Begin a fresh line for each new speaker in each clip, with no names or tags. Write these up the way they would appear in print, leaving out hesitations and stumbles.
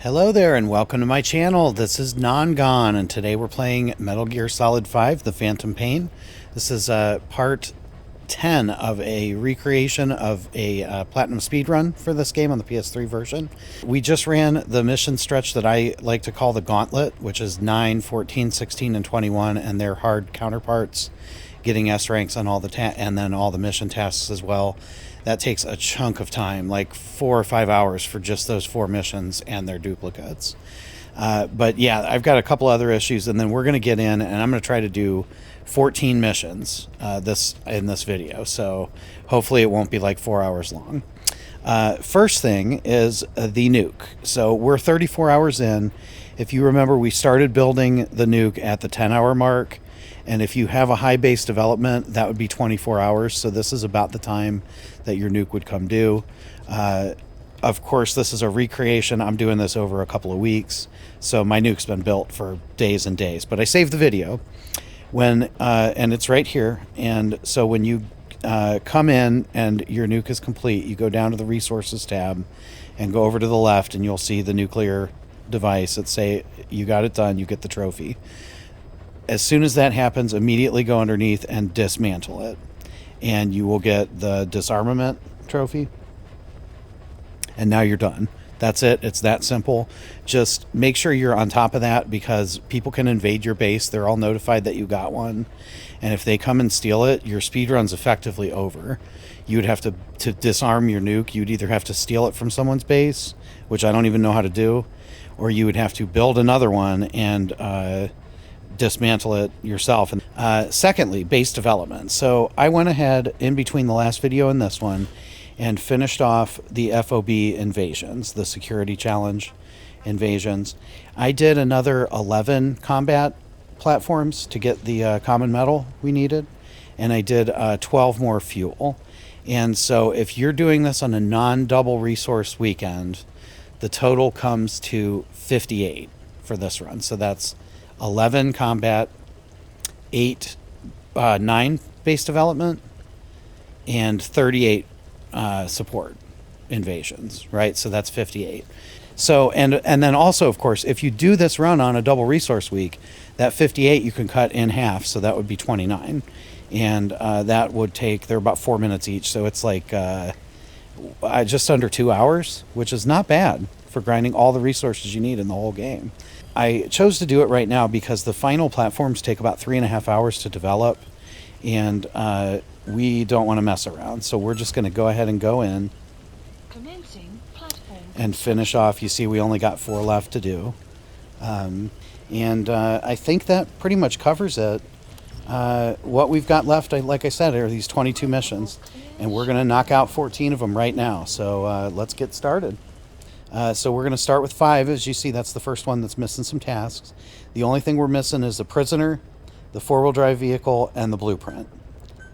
Hello there and welcome to my channel. This is Non-Gone and today we're playing Metal Gear Solid 5, The Phantom Pain. This is part 10 of a recreation of a platinum speedrun for this game on the PS3 version. We just ran the mission stretch that I like to call the Gauntlet, which is 9, 14, 16, and 21 and their hard counterparts, getting S ranks on all the and then all the mission tasks as well. That takes a chunk of time, like 4 or 5 hours for just those 4 missions and their duplicates. But yeah, I've got a couple other issues, and then we're going to get in, and I'm going to try to do 14 missions in this video. So hopefully it won't be like 4 hours long. First thing is the nuke. So we're 34 hours in. If you remember, we started building the nuke at the 10-hour mark. And if you have a high base development, that would be 24 hours. So this is about the time that your nuke would come due. Of course, this is a recreation. I'm doing this over a couple of weeks. So my nuke's been built for days and days. But I saved the video and it's right here. And so when you come in and your nuke is complete, you go down to the resources tab and go over to the left, and you'll see the nuclear device that say you got it done, you get the trophy. As soon as that happens, immediately go underneath and dismantle it. And you will get the disarmament trophy. And now you're done. That's it. It's that simple. Just make sure you're on top of that, because people can invade your base. They're all notified that you got one. And if they come and steal it, your speedrun's effectively over. You would have to disarm your nuke. You'd either have to steal it from someone's base, which I don't even know how to do, or you would have to build another one and dismantle it yourself. Secondly, base development. So I went ahead in between the last video and this one and finished off the FOB invasions, the security challenge invasions. I did another 11 combat platforms to get the common metal we needed, and I did 12 more fuel. And so if you're doing this on a non-double resource weekend, the total comes to 58 for this run. So that's 11 combat, 9 base development, and 38 support invasions, right? So that's 58. So and then also, of course, if you do this run on a double resource week, that 58 you can cut in half, so that would be 29, and that would take, they're about 4 minutes each, so it's like just under 2 hours, which is not bad for grinding all the resources you need in the whole game. I chose to do it right now because the final platforms take about 3.5 hours to develop, and we don't want to mess around. So we're just going to go ahead and go in and finish off. You see, we only got 4 left to do. I think that pretty much covers it. What we've got left, like I said, are these 22 missions, and we're going to knock out 14 of them right now. So let's get started. So we're going to start with 5. As you see, that's the first one that's missing some tasks. The only thing we're missing is the prisoner, the 4-wheel drive vehicle, and the blueprint.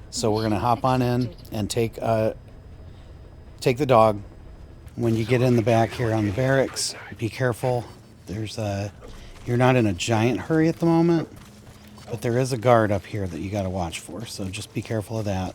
So we're going to hop on in and take the dog. When you get in the back here on the barracks, be careful. You're not in a giant hurry at the moment, but there is a guard up here that you got to watch for. So just be careful of that.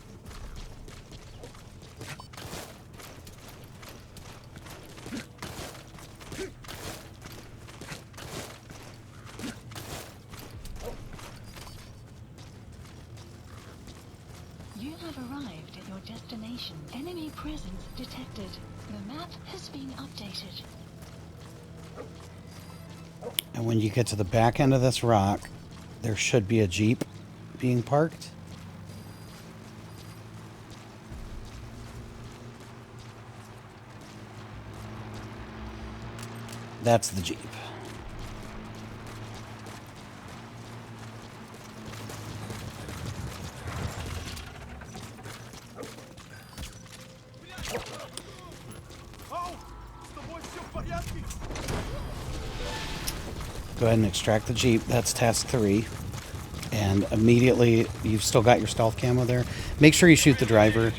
Enemy presence detected. The map has been updated.
And when you get to the back end of this rock, there should be a Jeep being parked. That's the Jeep. Go ahead and extract the Jeep. That's task 3. And immediately, you've still got your stealth camo there. Make sure you shoot the driver.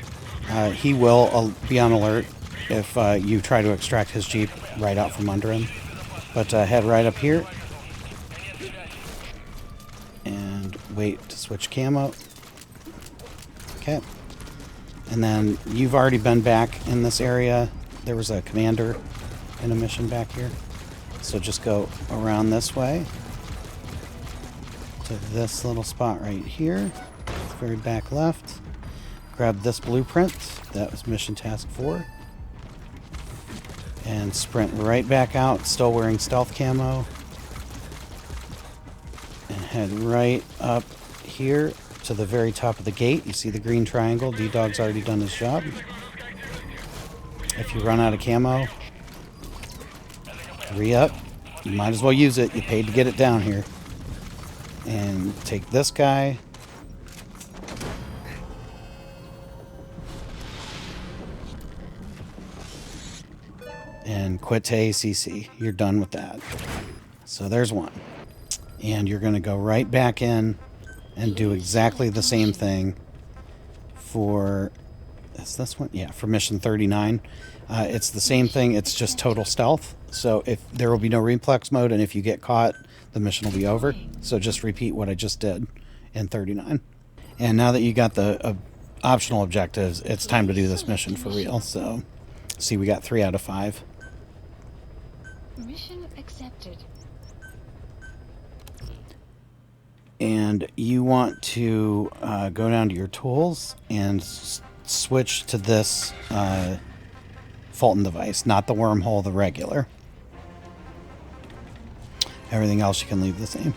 He will be on alert if you try to extract his Jeep right out from under him. But head right up here. And wait to switch camo. Okay. And then you've already been back in this area. There was a commander in a mission back here. So just go around this way to this little spot right here, very back left. Grab this blueprint. That was mission task 4. And sprint right back out, still wearing stealth camo. And head right up here to the very top of the gate. You see the green triangle. D-Dog's already done his job. If you run out of camo, re-up. You might as well use it. You paid to get it down here. And take this guy. And quit to ACC. You're done with that. So there's one. And you're going to go right back in and do exactly the same thing for... Is this one? Yeah, for mission 39. It's the same thing. It's just total stealth. So if there will be no reflex mode, and if you get caught, the mission will be over. So just repeat what I just did in 39. And now that you got the optional objectives, it's time to do this mission for real. So, see, we got 3 out of 5.
Mission accepted.
And you want to go down to your tools and switch to this Fulton device, not the wormhole, the regular. Everything else you can leave the same.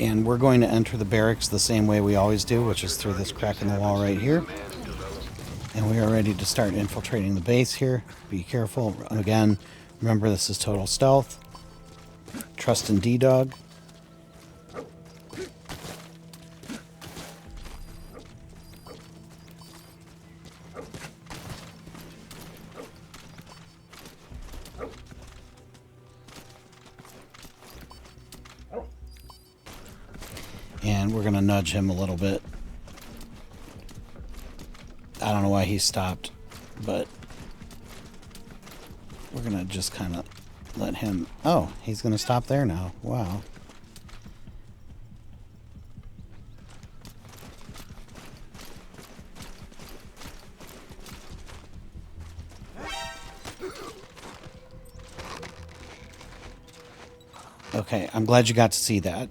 And we're going to enter the barracks the same way we always do, which is through this crack in the wall right here. And we are ready to start infiltrating the base here. Be careful. Again, remember this is total stealth. Trust in D-Dog. And we're going to nudge him a little bit. I don't know why he stopped, but we're going to just kind of let him... Oh, he's going to stop there now. Wow. Okay, I'm glad you got to see that.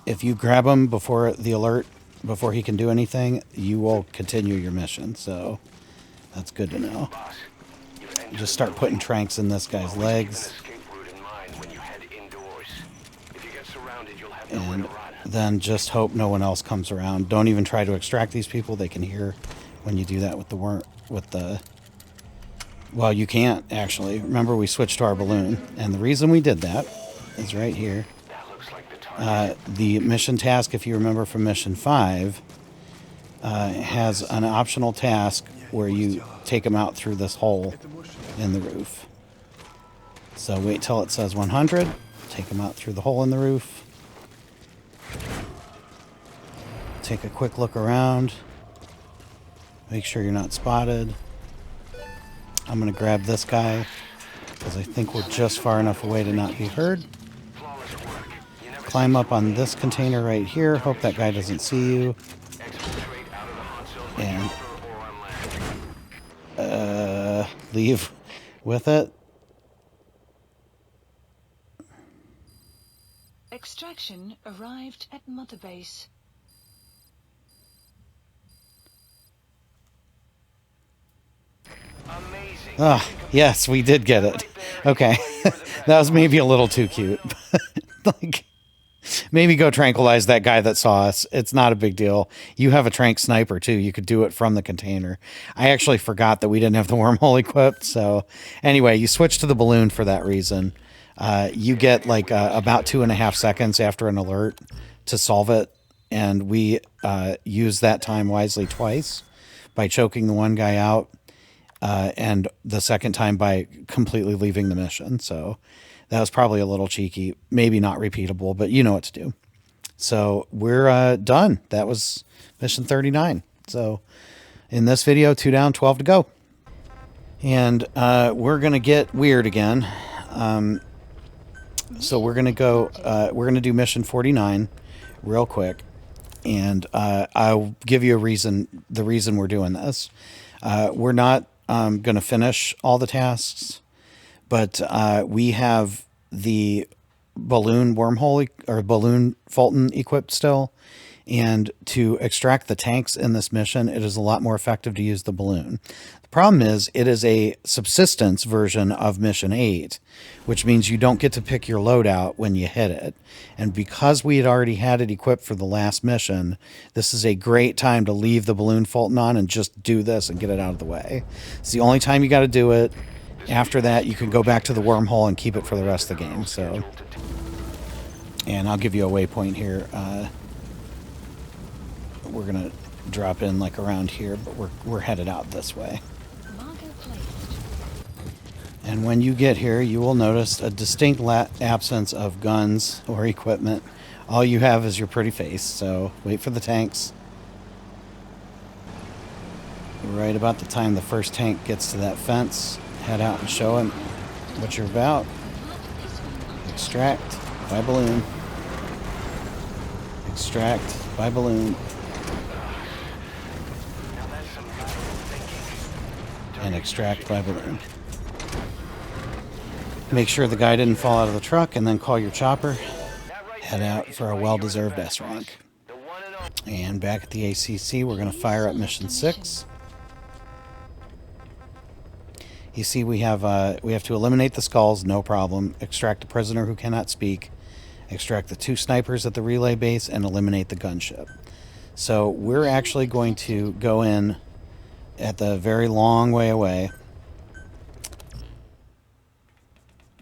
If you grab him before the alert, before he can do anything, you will continue your mission. So that's good to know. Just start putting tranks in this guy's legs. And then just hope no one else comes around. Don't even try to extract these people. They can hear when you do that with the well, you can't actually. Remember, we switched to our balloon, and the reason we did that is right here. The mission task, if you remember from mission 5, has an optional task where you take them out through this hole in the roof. So wait till it says 100, take them out through the hole in the roof. Take a quick look around. Make sure you're not spotted. I'm going to grab this guy because I think we're just far enough away to not be heard. Climb up on this container right here. Hope that guy doesn't see you. And leave with it.
Extraction arrived at Mother Base.
Ah, yes, we did get it. Okay. That was maybe a little too cute. Like, maybe go tranquilize that guy that saw us. It's not a big deal. You have a trank sniper, too. You could do it from the container. I actually forgot that we didn't have the wormhole equipped. So, anyway, you switch to the balloon for that reason. You get, like, about 2.5 seconds after an alert to solve it. And we use that time wisely twice by choking the one guy out. And the second time by completely leaving the mission. So that was probably a little cheeky, maybe not repeatable, but you know what to do. So we're done. That was mission 39. So in this video, 2 down, 12 to go. And we're going to get weird again. So we're going to go, we're going to do mission 49 real quick. And I'll give you the reason we're doing this. We're not going to finish all the tasks, but we have the balloon wormhole or balloon Fulton equipped still. And to extract the tanks in this mission, it is a lot more effective to use the balloon. The problem is it is a subsistence version of Mission 8, which means you don't get to pick your loadout when you hit it. And because we had already had it equipped for the last mission, this is a great time to leave the balloon Fulton on and just do this and get it out of the way. It's the only time you got to do it. After that, you can go back to the wormhole and keep it for the rest of the game. So, and I'll give you a waypoint here. We're gonna drop in like around here, but we're headed out this way. And when you get here, you will notice a distinct absence of guns or equipment. All you have is your pretty face. So wait for the tanks. Right about the time the first tank gets to that fence, head out and show him what you're about. Extract by balloon. Extract by balloon. And extract by balloon. Make sure the guy didn't fall out of the truck, and then call your chopper. Head out for a well-deserved S rank. And back at the ACC, we're going to fire up Mission 6. You see, we have to eliminate the skulls, no problem. Extract a prisoner who cannot speak. Extract the 2 snipers at the relay base, and eliminate the gunship. So we're actually going to go in at the very long way away.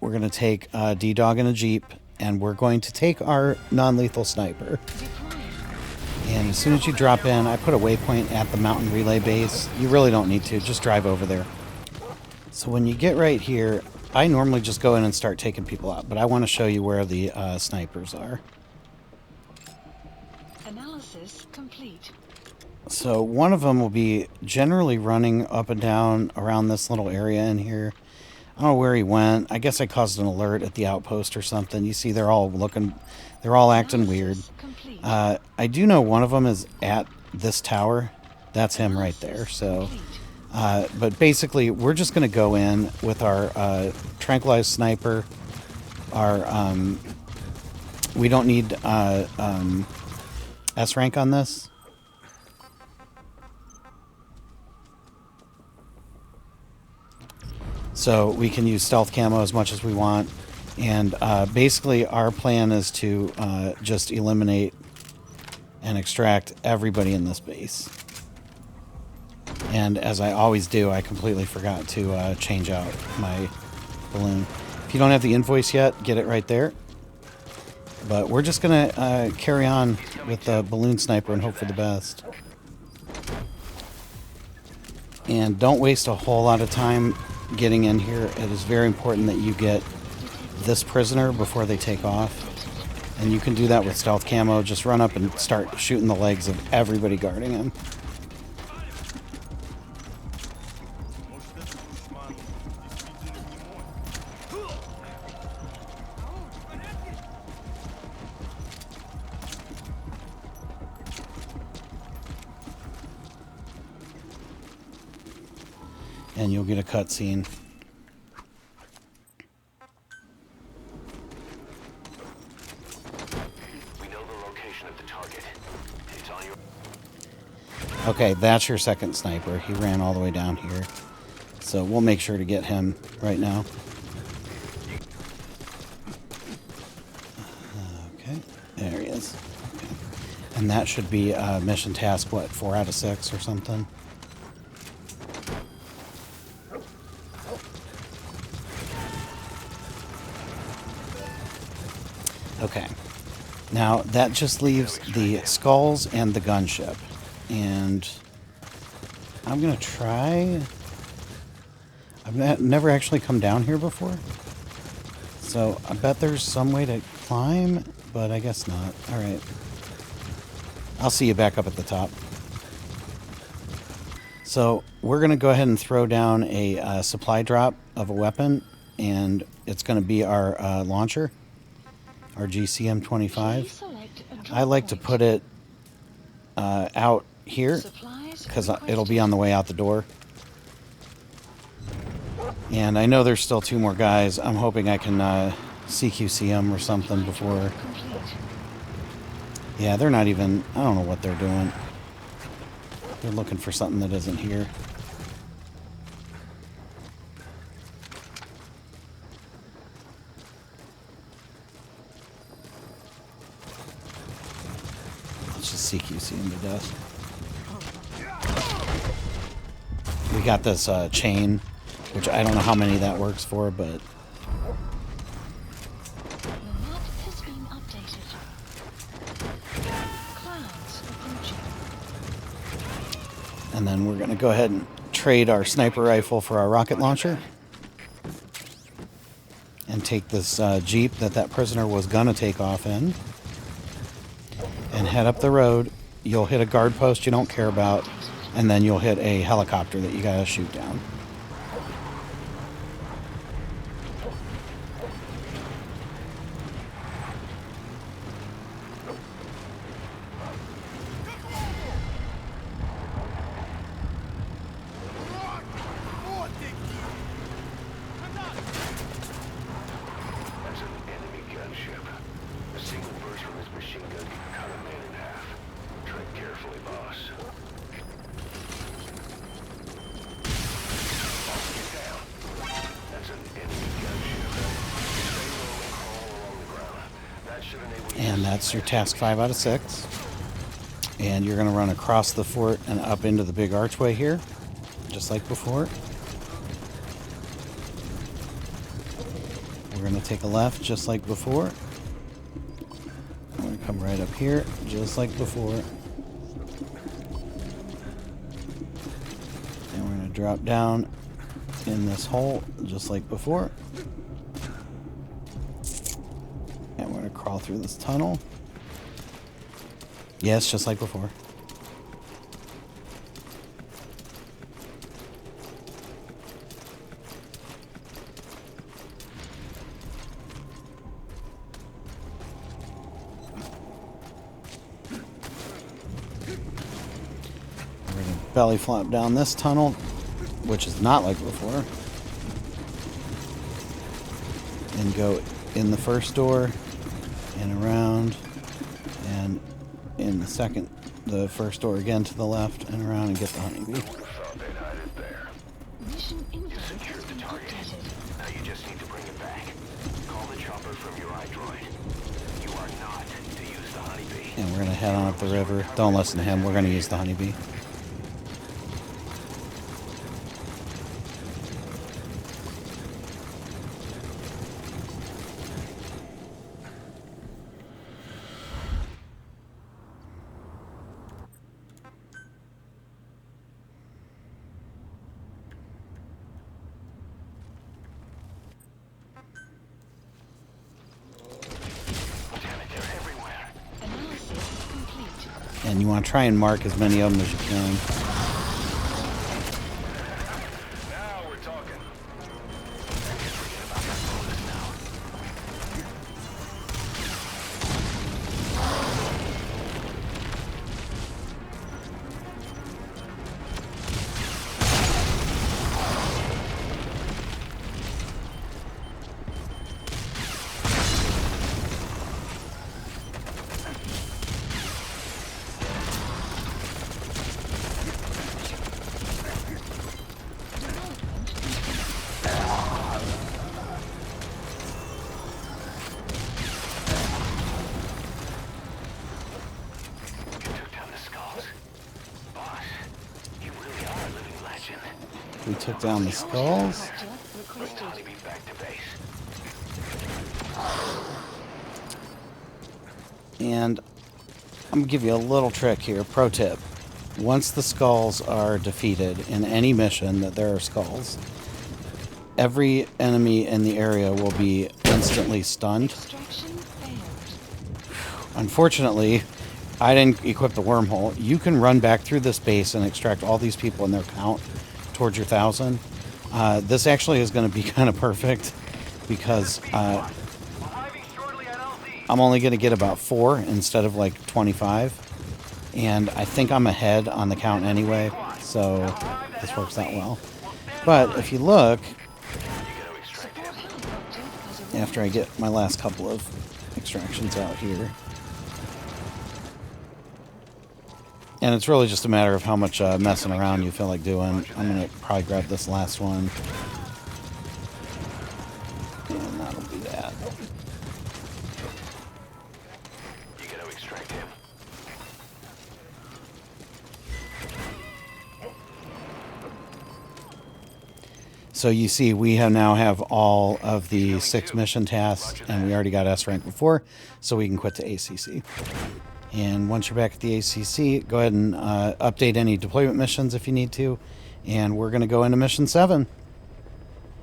We're going to take D-Dog in a Jeep, and we're going to take our non-lethal sniper. And as soon as you drop in, I put a waypoint at the mountain relay base. You really don't need to, just drive over there. So when you get right here, I normally just go in and start taking people out, but I want to show you where the snipers are.
Analysis complete.
So one of them will be generally running up and down around this little area in here. I don't know where he went. I guess I caused an alert at the outpost or something. You see they're all acting weird. I do know one of them is at this tower. That's him right there. So, but basically we're just going to go in with our tranquilized sniper. We don't need S rank on this. So we can use stealth camo as much as we want. And basically our plan is to just eliminate and extract everybody in this base. And as I always do, I completely forgot to change out my balloon. If you don't have the invoice yet, get it right there. But we're just going to carry on with the balloon sniper and hope for the best. And don't waste a whole lot of time getting in here. It is very important that you get this prisoner before they take off. And you can do that with stealth camo. Just run up and start shooting the legs of everybody guarding him. And you'll get a cutscene.
We know the location of the target. It's on your...
Okay, that's your second sniper. He ran all the way down here. So we'll make sure to get him right now. Okay, there he is. Okay. And that should be mission task, what, 4 out of 6 or something? Okay, now that just leaves the skulls and the gunship, and I'm gonna try. I've never actually come down here before, so I bet there's some way to climb, but I guess not. All right, I'll see you back up at the top. So we're gonna go ahead and throw down a supply drop of a weapon, and it's gonna be our launcher. Our GCM-25. I like to put it out here because it'll be on the way out the door. And I know there's still 2 more guys. I'm hoping I can CQC them or something before...
Complete.
Yeah, they're not even... I don't know what they're doing. They're looking for something that isn't here. Let's just CQC him to death. We got this chain, which I don't know how many that works for, but...
The map has been updated. Clouds approaching.
And then we're going to go ahead and trade our sniper rifle for our rocket launcher. And take this Jeep that prisoner was going to take off in. And head up the road. You'll hit a guard post you don't care about. And then you'll hit a helicopter that you got to shoot down.
That's an enemy gunship. A single burst from his machine gun can cut a man in half. Tread carefully, boss. Get down. That's an enemy gunship. Stay low and crawl along the ground. That should enable you.
And that's your task 5 out of 6. And you're going to run across the fort and up into the big archway here, just like before. We're going to take a left, just like before. We're going to come right up here, just like before. And we're going to drop down in this hole, just like before. And we're going to crawl through this tunnel. Yes, just like before. We're going to belly flop down this tunnel, which is not like before. And go in the first door and around and in the first door again to the left and around and get the honeybee.
Thought they'd hide it there.
Mission info
You
has
secured the
been
target.
updated.
Now you just need to bring it back. Call the chopper from your iDroid. You are not to use the honeybee.
And we're going to head on up the river. Don't listen to him. We're going to use the honeybee.
Damn it, they're everywhere.
Analysis complete.
And you want to try and mark as many of them as you can.
Now we're talking. I guess forget about that bonus now. You took down the skulls. Boss, you really are a living legend.
We took down the skulls.
Jeff
Bring the
requested.
honeybee back to base.
And I'm going to give you a little trick here. Pro tip. Once the skulls are defeated in any mission that there are skulls, every enemy in the area will be instantly stunned.
Extraction failed.
Unfortunately, I didn't equip the wormhole. You can run back through this base and extract all these people in their count towards your 1,000. This actually is going to be kind of perfect because I'm only going to get about 4 instead of like 25. And I think I'm ahead on the count anyway, so this works out well. But if you look, after I get my last couple of extractions out here. And it's really just a matter of how much messing around you feel like doing. I'm going to probably grab this last one. And that'll be that.
You gotta extract him.
So you see, we now have all of the 6 mission tasks, and we already got S rank before, so we can quit to ACC. And once you're back at the ACC, go ahead and update any deployment missions if you need to. And we're going to go into mission 7.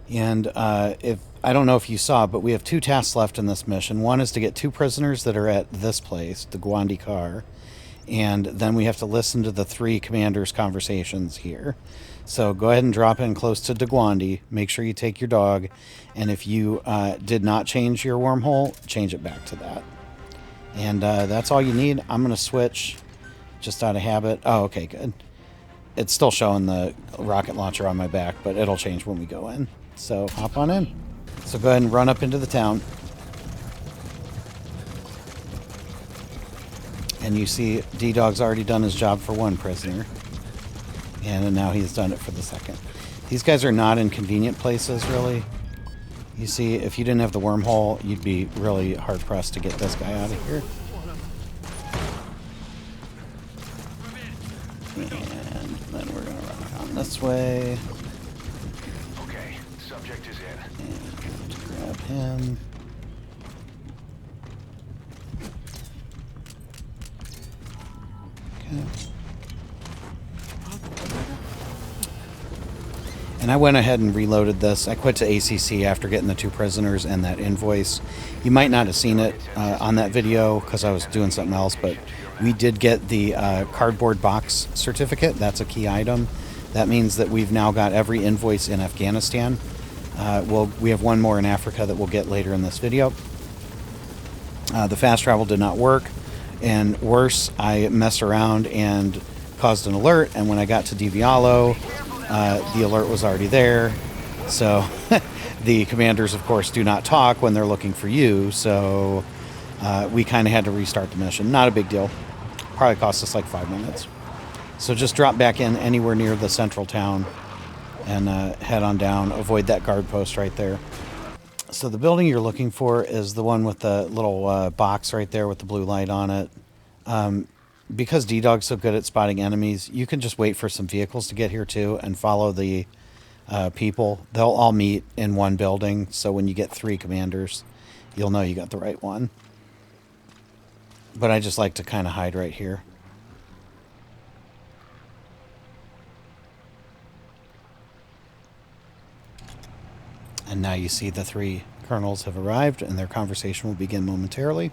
And if I don't know if you saw, but we have 2 tasks left in this mission. One is to get 2 prisoners that are at this place, the Gwandi car. And then we have to listen to the 3 commanders' conversations here. So go ahead and drop in close to Degwandi. Make sure you take your dog. And if you did not change your wormhole, change it back to that. And that's all you need. I'm going to switch just out of habit. Oh, okay, good. It's still showing the rocket launcher on my back, but it'll change when we go in. So hop on in. So go ahead and run up into the town. And you see D-Dog's already done his job for 1 prisoner. And now he's done it for the 2nd. These guys are not in convenient places, really. You see, if you didn't have the wormhole, you'd be really hard-pressed to get this guy out of here. And then we're going to run around this way.
Okay, subject is in.
And grab him. Okay. And I went ahead and reloaded this. I quit to ACC after getting the 2 prisoners and that invoice. You might not have seen it on that video because I was doing something else, but we did get the cardboard box certificate. That's a key item. That means that we've now got every invoice in Afghanistan. We have 1 more in Africa that we'll get later in this video. The fast travel did not work, and worse, I messed around and caused an alert, and when I got to Divialo, the alert was already there. So the commanders, of course, do not talk when they're looking for you, so we kind of had to restart the mission. Not a big deal. Probably cost us like 5 minutes. So just drop back in anywhere near the central town and head on down. Avoid that guard post right there. So the building you're looking for is the one with the little box right there with the blue light on it. Because D-Dog's so good at spotting enemies, you can just wait for some vehicles to get here too and follow the people. They'll all meet in one building, so when you get 3 commanders, you'll know you got the right one. But I just like to kind of hide right here. And now you see the 3 colonels have arrived, and their conversation will begin momentarily.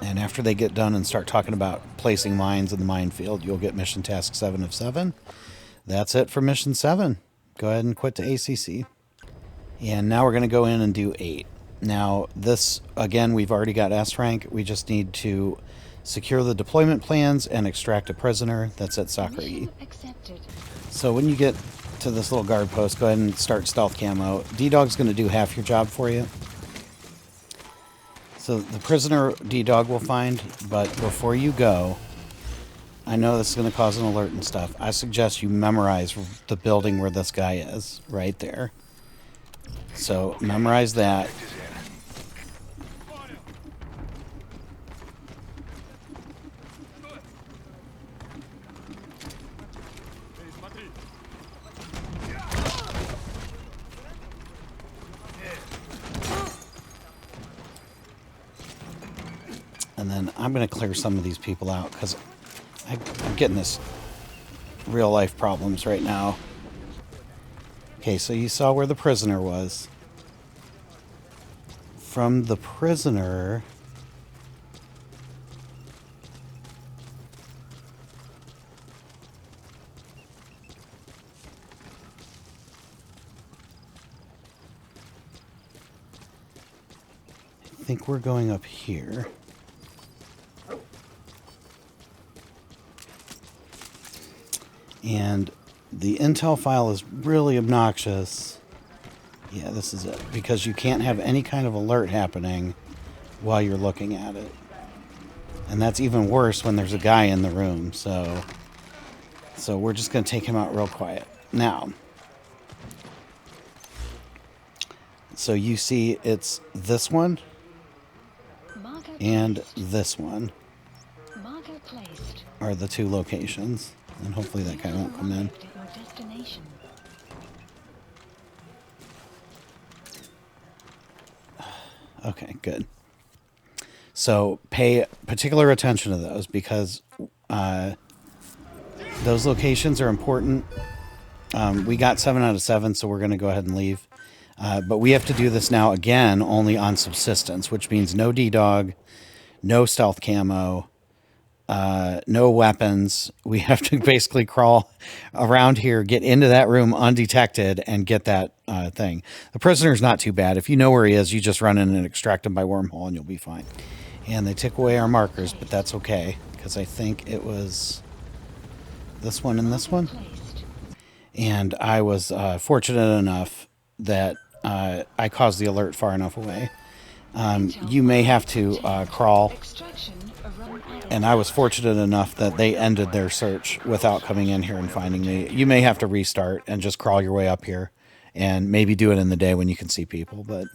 And after they get done and start talking about placing mines in the minefield, you'll get mission task 7 of 7. That's it for mission 7. Go ahead and quit to ACC. And now we're going to go in and do 8. Now, this, again, we've already got S rank. We just need to secure the deployment plans and extract a prisoner. That's at Sakurai. So when you get to this little guard post, go ahead and start stealth camo. D-Dog's going to do half your job for you. So the prisoner D-Dog will find, but before you go, I know this is going to cause an alert and stuff. I suggest you memorize the building where this guy is, right there. So memorize that. And then I'm going to clear some of these people out because I'm getting this real life problems right now. Okay, so you saw where the prisoner was. From the prisoner, I think we're going up here. And the intel file is really obnoxious. Yeah, this is it. Because you can't have any kind of alert happening while you're looking at it. And that's even worse when there's a guy in the room. So we're just going to take him out real quiet. Now, so you see it's this one
Marker
and
placed.
this one
Marker placed.
are the two locations. And hopefully that guy won't come in.
Arrived at your destination.
Okay, good. So pay particular attention to those because those locations are important. We got 7 out of 7, so we're going to go ahead and leave. But we have to do this now again only on subsistence, which means no D-Dog, no stealth camo, no weapons. We have to basically crawl around here, get into that room undetected, and get that thing. The prisoner's not too bad. If you know where he is, you just run in and extract him by wormhole, and you'll be fine. And they took away our markers, but that's okay, because I think it was this one and this one.
Placed.
And I was fortunate enough that I caused the alert far enough away. You may have to crawl.
Extraction run added.
And I was fortunate enough that they ended their search without coming in here and finding me. You may have to restart and just crawl your way up here and maybe do it in the day when you can see people. But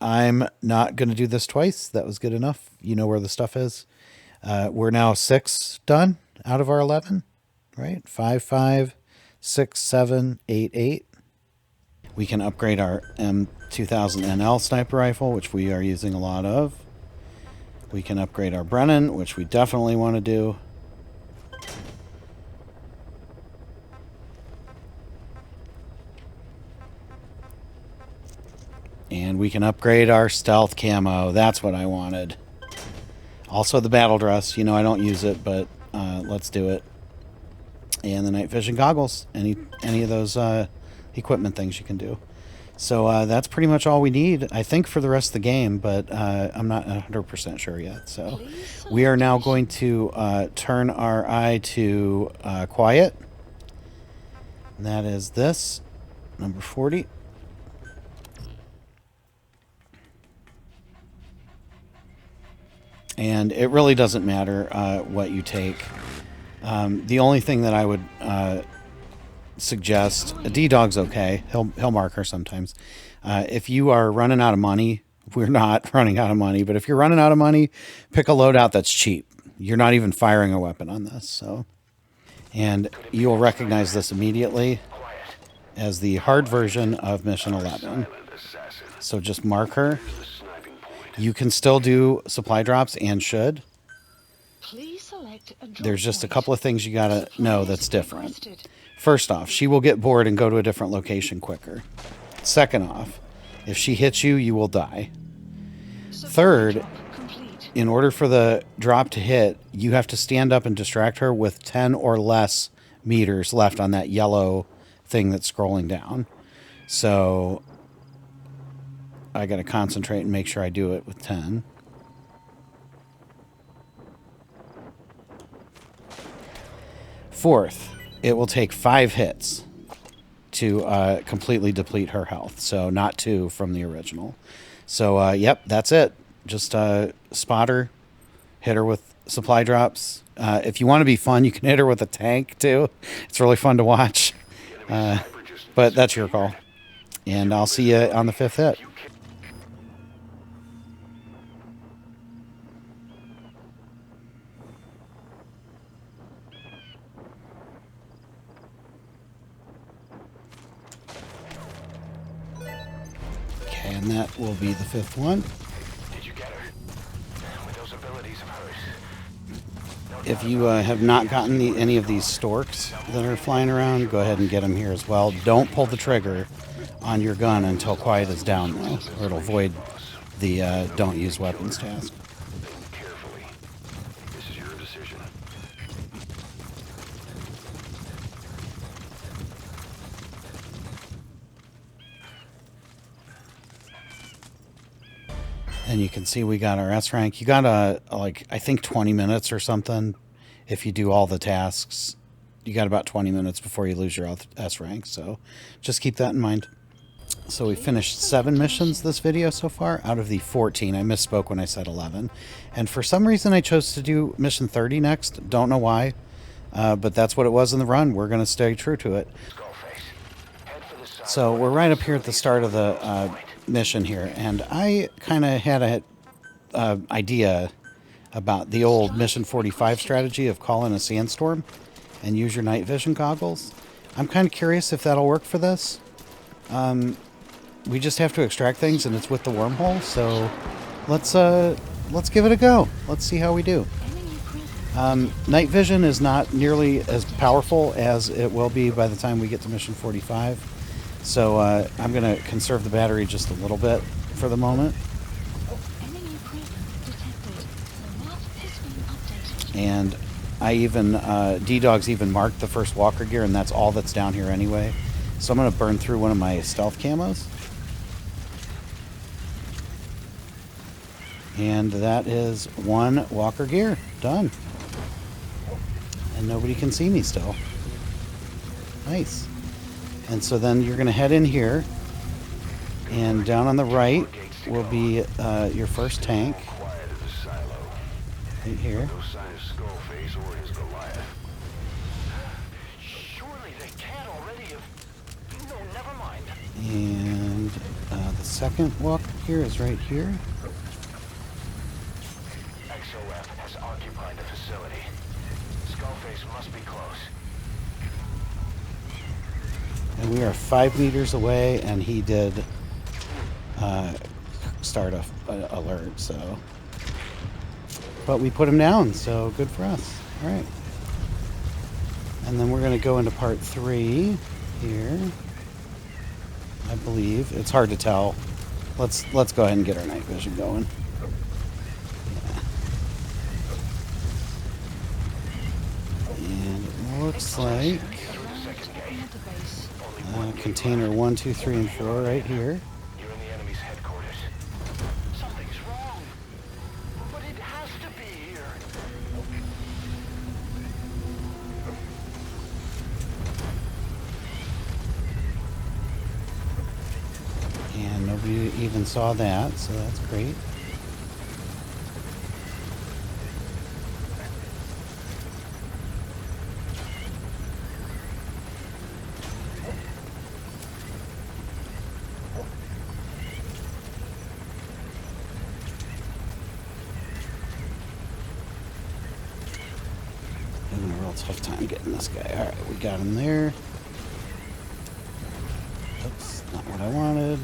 I'm not going to do this twice. That was good enough. You know where the stuff is. We're now 6 done out of our 11, right? 5, 5, 6, 7, 8, 8. We can upgrade our M2000NL sniper rifle, which we are using a lot of. We can upgrade our Brennan, which we definitely want to do. And we can upgrade our stealth camo. That's what I wanted. Also the battle dress. You know, I don't use it, but let's do it. And the night vision goggles. Any of those equipment things you can do. So that's pretty much all we need, I think, for the rest of the game, but I'm not 100% sure yet. So we are now going to turn our eye to quiet. And that is this, number 40. And it really doesn't matter what you take. The only thing that I would suggest, a D-Dog's okay. He'll mark her sometimes. If you are running out of money, we're not running out of money, but if you're running out of money, pick a loadout that's cheap. You're not even firing a weapon on this. So, and you'll recognize this immediately as the hard version of Mission 11. So just mark her. You can still do supply drops and should.
Please select a drop
There's just a
point.
couple of things you gotta know that's different.
Requested.
First off, she will get bored and go to a different location quicker. Second off, if she hits you, you will die.
Supply
Third,
drop complete.
in order for the drop to hit, you have to stand up and distract her with 10 or less meters left on that yellow thing that's scrolling down. So I got to concentrate and make sure I do it with 10. Fourth, it will take 5 hits to completely deplete her health. So not 2 from the original. So, yep, that's it. Just spot her, hit her with supply drops. If you want to be fun, you can hit her with a tank, too. It's really fun to watch. But that's your call. And I'll see you on the 5th hit. Okay, and that will be the 5th one.
Did you get her? With those abilities of hers.
If you have not gotten any of these storks that are flying around, go ahead and get them here as well. Don't pull the trigger on your gun until quiet is down, though, or it'll void the don't use weapons task.
Think carefully. This is your decision.
And you can see we got our S rank. You got like, I think 20 minutes or something. If you do all the tasks, you got about 20 minutes before you lose your S rank. So just keep that in mind. So we finished 7 missions this video so far out of the 14. I misspoke when I said 11. And for some reason I chose to do mission 30 next. Don't know why. But that's what it was in the run. We're going to stay true to it. So we're right up here at the start of the mission here. And I kind of had a idea about the old Mission 45 strategy of call in a sandstorm and use your night vision goggles. I'm kind of curious if that'll work for this. We just have to extract things, and it's with the wormhole, so let's give it a go. Let's see how we do. Night vision is not nearly as powerful as it will be by the time we get to Mission 45, so I'm going to conserve the battery just a little bit for the moment. And I even, D-Dog's even marked the first walker gear, and that's all that's down here anyway. So I'm going to burn through one of my stealth camos. And that is 1 walker gear. Done. And nobody can see me still. Nice. And so then you're going to head in here. And down on the right will be your first tank. Right here. And the second walker here is right here.
XOF has occupied the facility. Skullface must be close.
And we are 5 meters away, and he did start a alert, so. But we put him down, so good for us. All right. And then we're going to go into part 3 here. I believe. It's hard to tell. Let's go ahead and get our night vision going. And it looks like container 1, 2, 3, and 4 right here.
You're in the enemy's headquarters. Something's wrong. But it has to be here.
And nobody even saw that, so that's great. Having a real tough time getting this guy. Alright, we got him there. Oops, not what I wanted.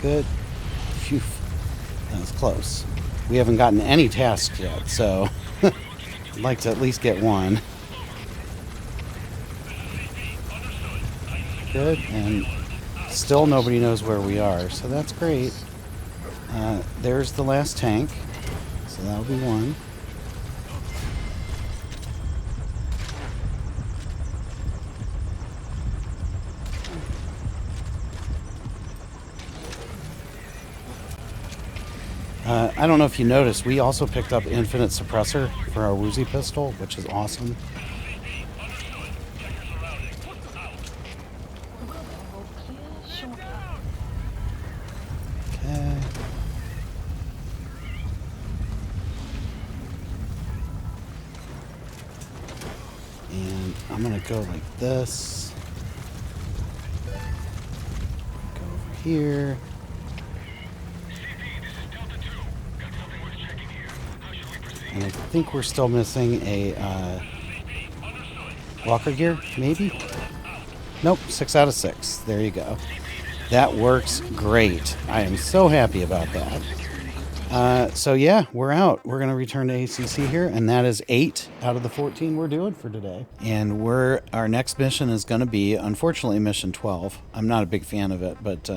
Good. Phew. That was close. We haven't gotten any tasks yet, so I'd like to at least get one. Good, and still nobody knows where we are, so that's great. There's the last tank, so that'll be one. I don't know if you noticed, we also picked up infinite suppressor for our Woozy pistol, which is awesome. Okay. And I'm gonna go like this. Go over here. And I think we're still missing a walker gear, maybe? Nope, 6 out of 6. There you go. That works great. I am so happy about that. So yeah, we're out. We're going to return to ACC here, and that is 8 out of the 14 we're doing for today. And our next mission is going to be, unfortunately, mission 12. I'm not a big fan of it, but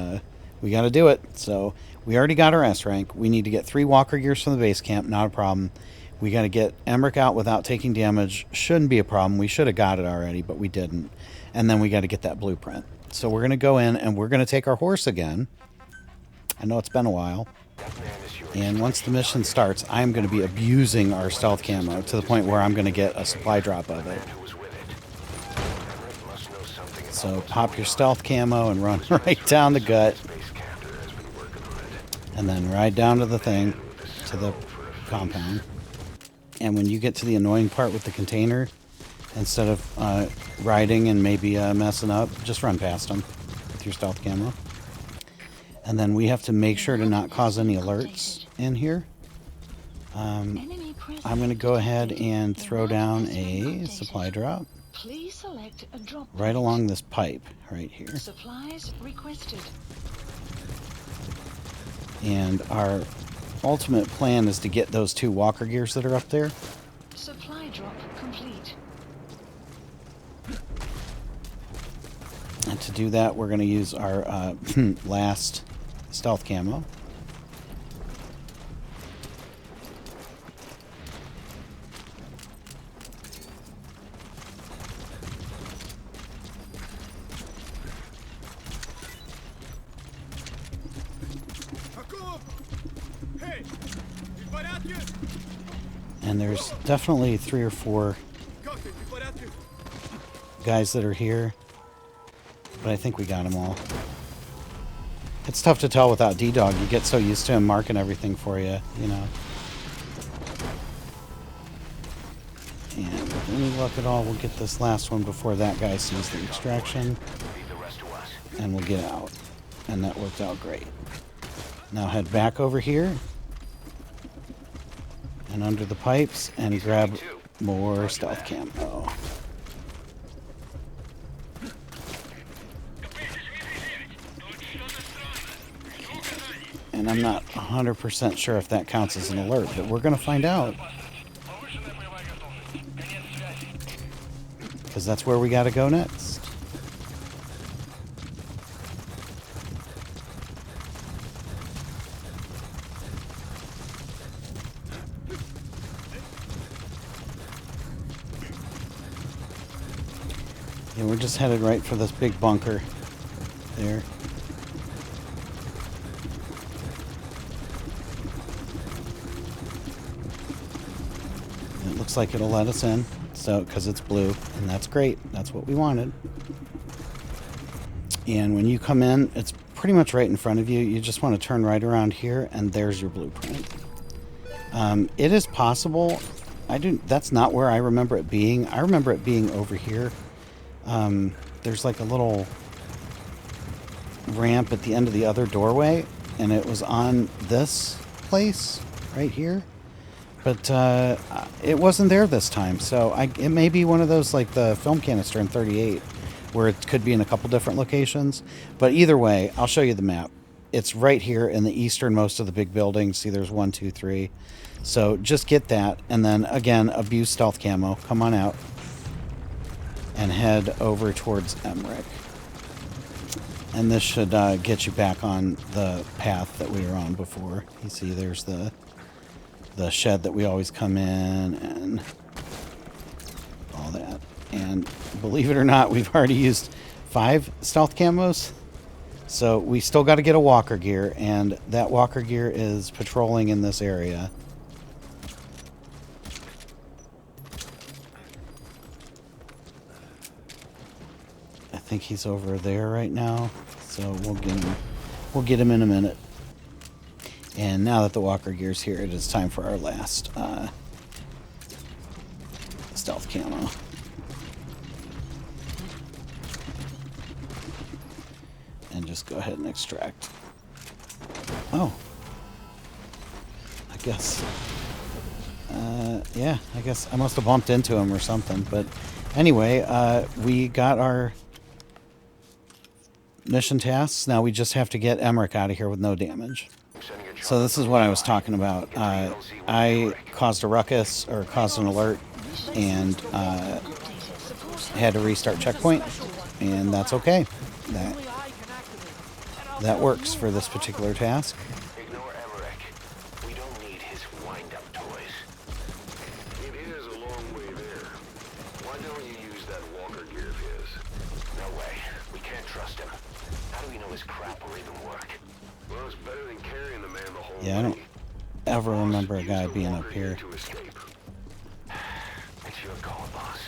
we got to do it. So we already got our S rank. We need to get 3 walker gears from the base camp. Not a problem. We got to get Emmerich out without taking damage. Shouldn't be a problem. We should have got it already, but we didn't. And then we got to get that blueprint. So we're going to go in and we're going to take our horse again. I know it's been a while. And once the mission starts, I'm going to be abusing our stealth camo to the point where I'm going to get a supply drop of it. So pop your stealth camo and run right down the gut. And then ride down to the thing, to the compound. And when you get to the annoying part with the container, instead of riding and maybe messing up, just run past them with your stealth camo. And then we have to make sure to not cause any alerts in here. I'm going to go ahead and throw down a supply drop right along this pipe right here.
Supplies requested.
And our ultimate plan is to get those 2 walker gears that are up there.
Supply drop complete.
And to do that, we're going to use our last stealth camo. And there's definitely 3 or 4 guys that are here. But I think we got them all. It's tough to tell without D-Dog. You get so used to him marking everything for you, you know. And with any luck at all, we'll get this last one before that guy sees the extraction. And we'll get out. And that worked out great. Now head back over here. And under the pipes and grab more stealth camo. And I'm not 100% sure if that counts as an alert, but we're going to find out. Because that's where we got to go next. Yeah, we're just headed right for this big bunker there. It looks like it'll let us in, so because it's blue, and that's great. That's what we wanted. And when you come in, it's pretty much right in front of you. You just want to turn right around here, and there's your blueprint. It is possible. That's not where I remember it being. I remember it being over here. There's like a little ramp at the end of the other doorway, and it was on this place right here. But it wasn't there this time, so it may be one of those like the film canister in 38, where it could be in a couple different locations. But either way, I'll show you the map. It's right here in the easternmost of the big buildings. See, there's 1, 2, 3. So just get that, and then again, abuse stealth camo. Come on out and head over towards Emmerich. And this should get you back on the path that we were on before. You see, there's the shed that we always come in and all that. And believe it or not, we've already used 5 stealth camos. So we still got to get a walker gear, and that walker gear is patrolling in this area. I think he's over there right now, so we'll get him in a minute. And now that the walker gear's here, it is time for our last stealth camo. And just go ahead and extract. Oh. I guess. Yeah, I guess I must have bumped into him or something. But anyway, we got our mission tasks. Now we just have to get Emmerich out of here with no damage. So this is what I was talking about. I caused a ruckus, or caused an alert, and had to restart checkpoint, and that's okay. That works for this particular task.
Ignore Emmerich. We don't need his wind-up toys. It is a long way there. Why don't you use that walker gear of his? No way. We can't trust him. How do we know his crap will even work? Well, it's better than carrying the man the whole
Yeah, I don't ever remember a guy being up here.
To escape. It's your call, boss.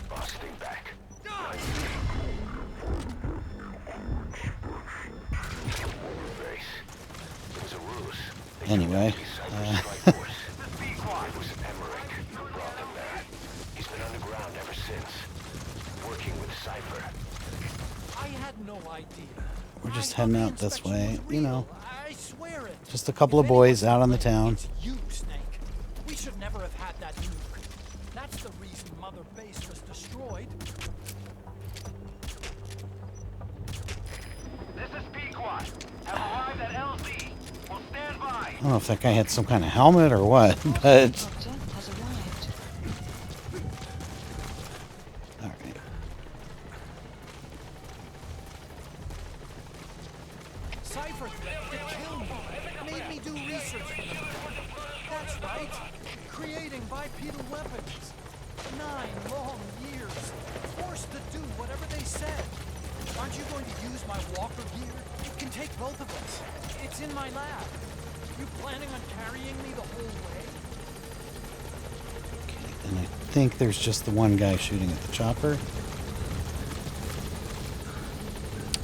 Boss, stay back. Face. It's a ruse.
Anyway,
It was Emmerich who brought them there. He's been underground ever since, working with Cypher.
I had no idea.
we're just heading out this way. You know,
I swear it.
just a couple of boys out on the town.
It's you, Snake. We should never have had that nuke. That's the reason Mother Base was destroyed.
This is Pequot. Have arrived at LZ. We'll stand by.
I don't know if that guy had some kind of helmet or what, but
Doctor has arrived.
all right.
Cypher threatened to kill me. Made me do research for them. That's right. Creating bipedal weapons. 9 long years. Forced to do whatever they said. Aren't you going to use my walker gear? It can take both of us. It's in my lab. You planning on carrying me the whole way?
Okay, and I think there's just the one guy shooting at the chopper.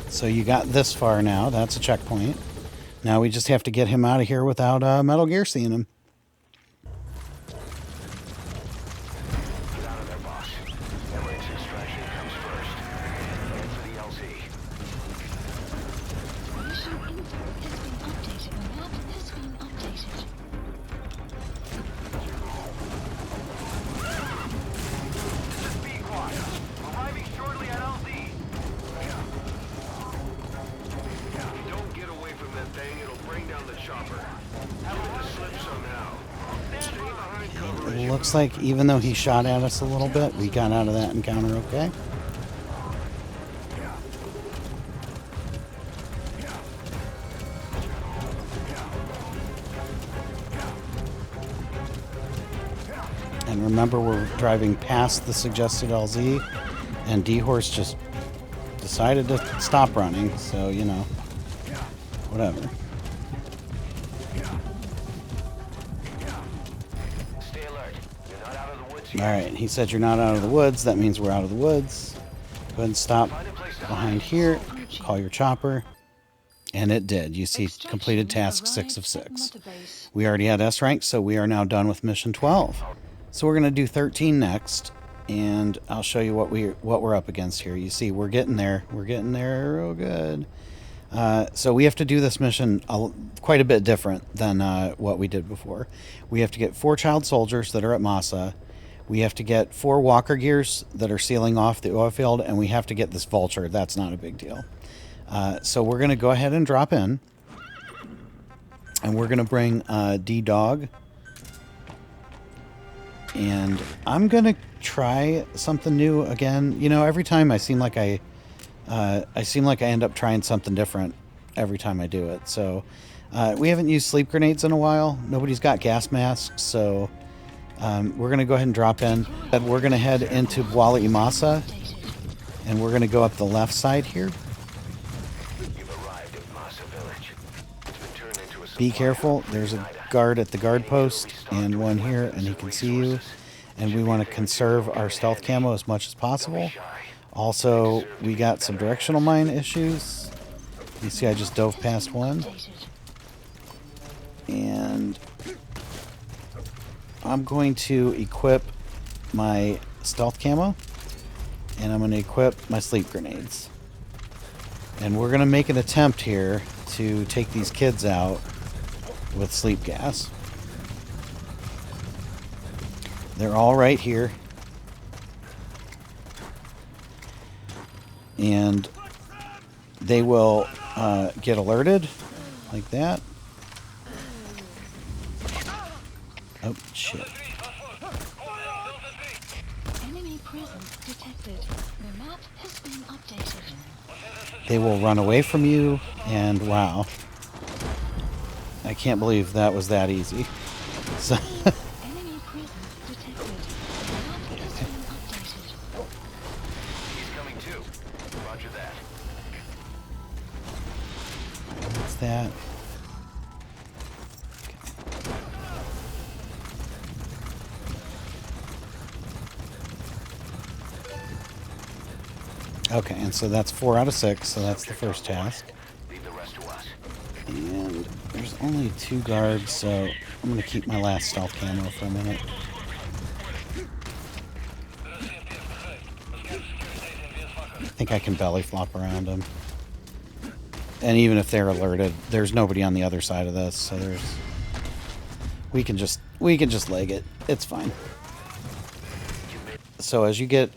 So you got this far now. That's a checkpoint. Now we just have to get him out of here without Metal Gear seeing him.
Get out of there, boss. Emmerich's extraction comes first. Head for the LZ.
Mission info has been updated. The map has been updated.
This is Pequot. Arriving shortly at LZ. If you don't get away from that thing, it'll bring down the chopper. Give it the slip somehow. Stay behind cover.
It looks like even though he shot at us a little bit, we got out of that encounter okay. And remember, we're driving past the suggested LZ, and D-Horse just decided to stop running, so, you know, whatever.
Stay alert. You're not out of the woods yet.
Alright, he said you're not out of the woods. That means we're out of the woods. Go ahead and stop behind here. Call your chopper. And it did. You see, completed task 6 of 6. We already had S rank, so we are now done with mission 12. So we're going to do 13 next. And I'll show you what we're up against here. You see, we're getting there. We're getting there real good. So we have to do this mission quite a bit different than what we did before. We have to get 4 child soldiers that are at Massa. We have to get 4 walker gears that are sealing off the oil field, and we have to get this vulture. That's not a big deal. So we're going to go ahead and drop in. And we're going to bring D-Dog. And I'm going to try something new again. You know, every time I seem like I end up trying something different every time I do it. So we haven't used sleep grenades in a while. Nobody's got gas masks, so we're going to go ahead and drop in. And we're going to head into Wala Imasa, and we're going to go up the left side here.
You've arrived at Massa Village. It's been turned into a
Be careful. There's a guard at the guard post and one here, and he can see you. And we want to conserve our stealth camo as much as possible. Also, we got some directional mine issues. You see I just dove past one. And I'm going to equip my stealth camo. And I'm going to equip my sleep grenades. And we're going to make an attempt here to take these kids out with sleep gas. They're all right here. And they will get alerted like that. Oh, shit.
Enemy presence detected. The map has been updated.
They will run away from you, and wow. I can't believe that was that easy. So
Enemy presence detected. The map has been updated.
He's coming too. Roger that.
what's that? Okay, and so that's 4 out of 6, so that's the first task.
Leave the rest to us.
And there's only 2 guards, so I'm going to keep my last stealth camo for a minute. I think I can belly flop around them. And even if they're alerted, there's nobody on the other side of this, so there's... We can just leg it. It's fine. So as you get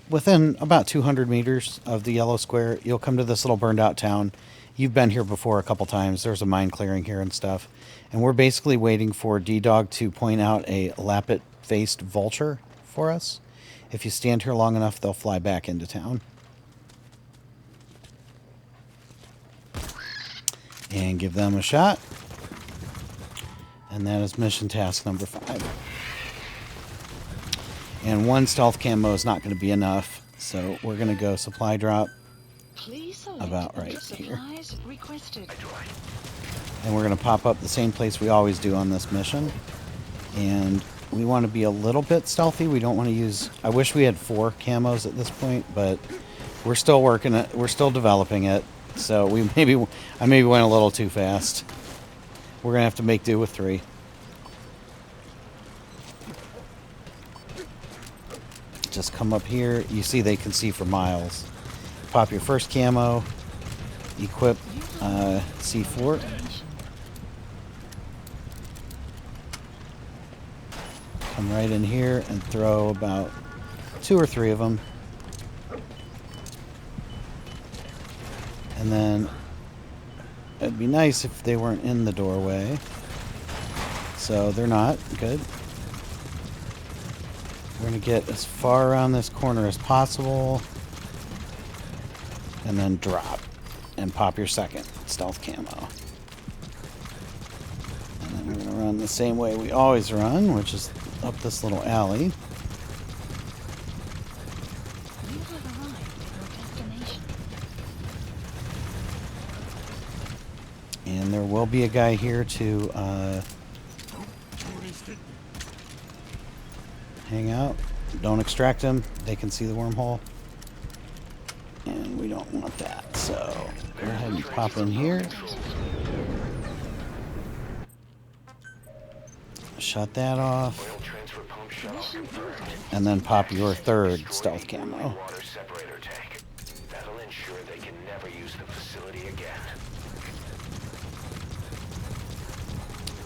within about 200 meters of the yellow square, you'll come to this little burned out town. You've been here before a couple times. There's a mine clearing here and stuff. And we're basically waiting for D-Dog to point out a lappet-faced vulture for us. If you stand here long enough, they'll fly back into town. And give them a shot. And that is mission task number 5. And 1 stealth camo is not going to be enough, so we're going to go supply drop about right here.
Requested.
And we're going to pop up the same place we always do on this mission. And we want to be a little bit stealthy. We don't want to use... I wish we had 4 camos at this point, but we're still working it. We're still developing it. So I maybe went a little too fast. We're going to have to make do with 3. Just come up here. You see they can see for miles. Pop your first camo. Equip C4. Come right in here and throw about 2 or 3 of them. And then it'd be nice if they weren't in the doorway. So they're not. Good. We're going to get as far around this corner as possible. And then drop. And pop your second stealth camo. And then we're going to run the same way we always run, which is up this little alley. And there will be a guy here to hang out. Don't extract him. They can see the wormhole. And we don't want that. So go ahead and pop in here. Shut that off. And then pop your third stealth camo.
That'll ensure they can never use the facility again.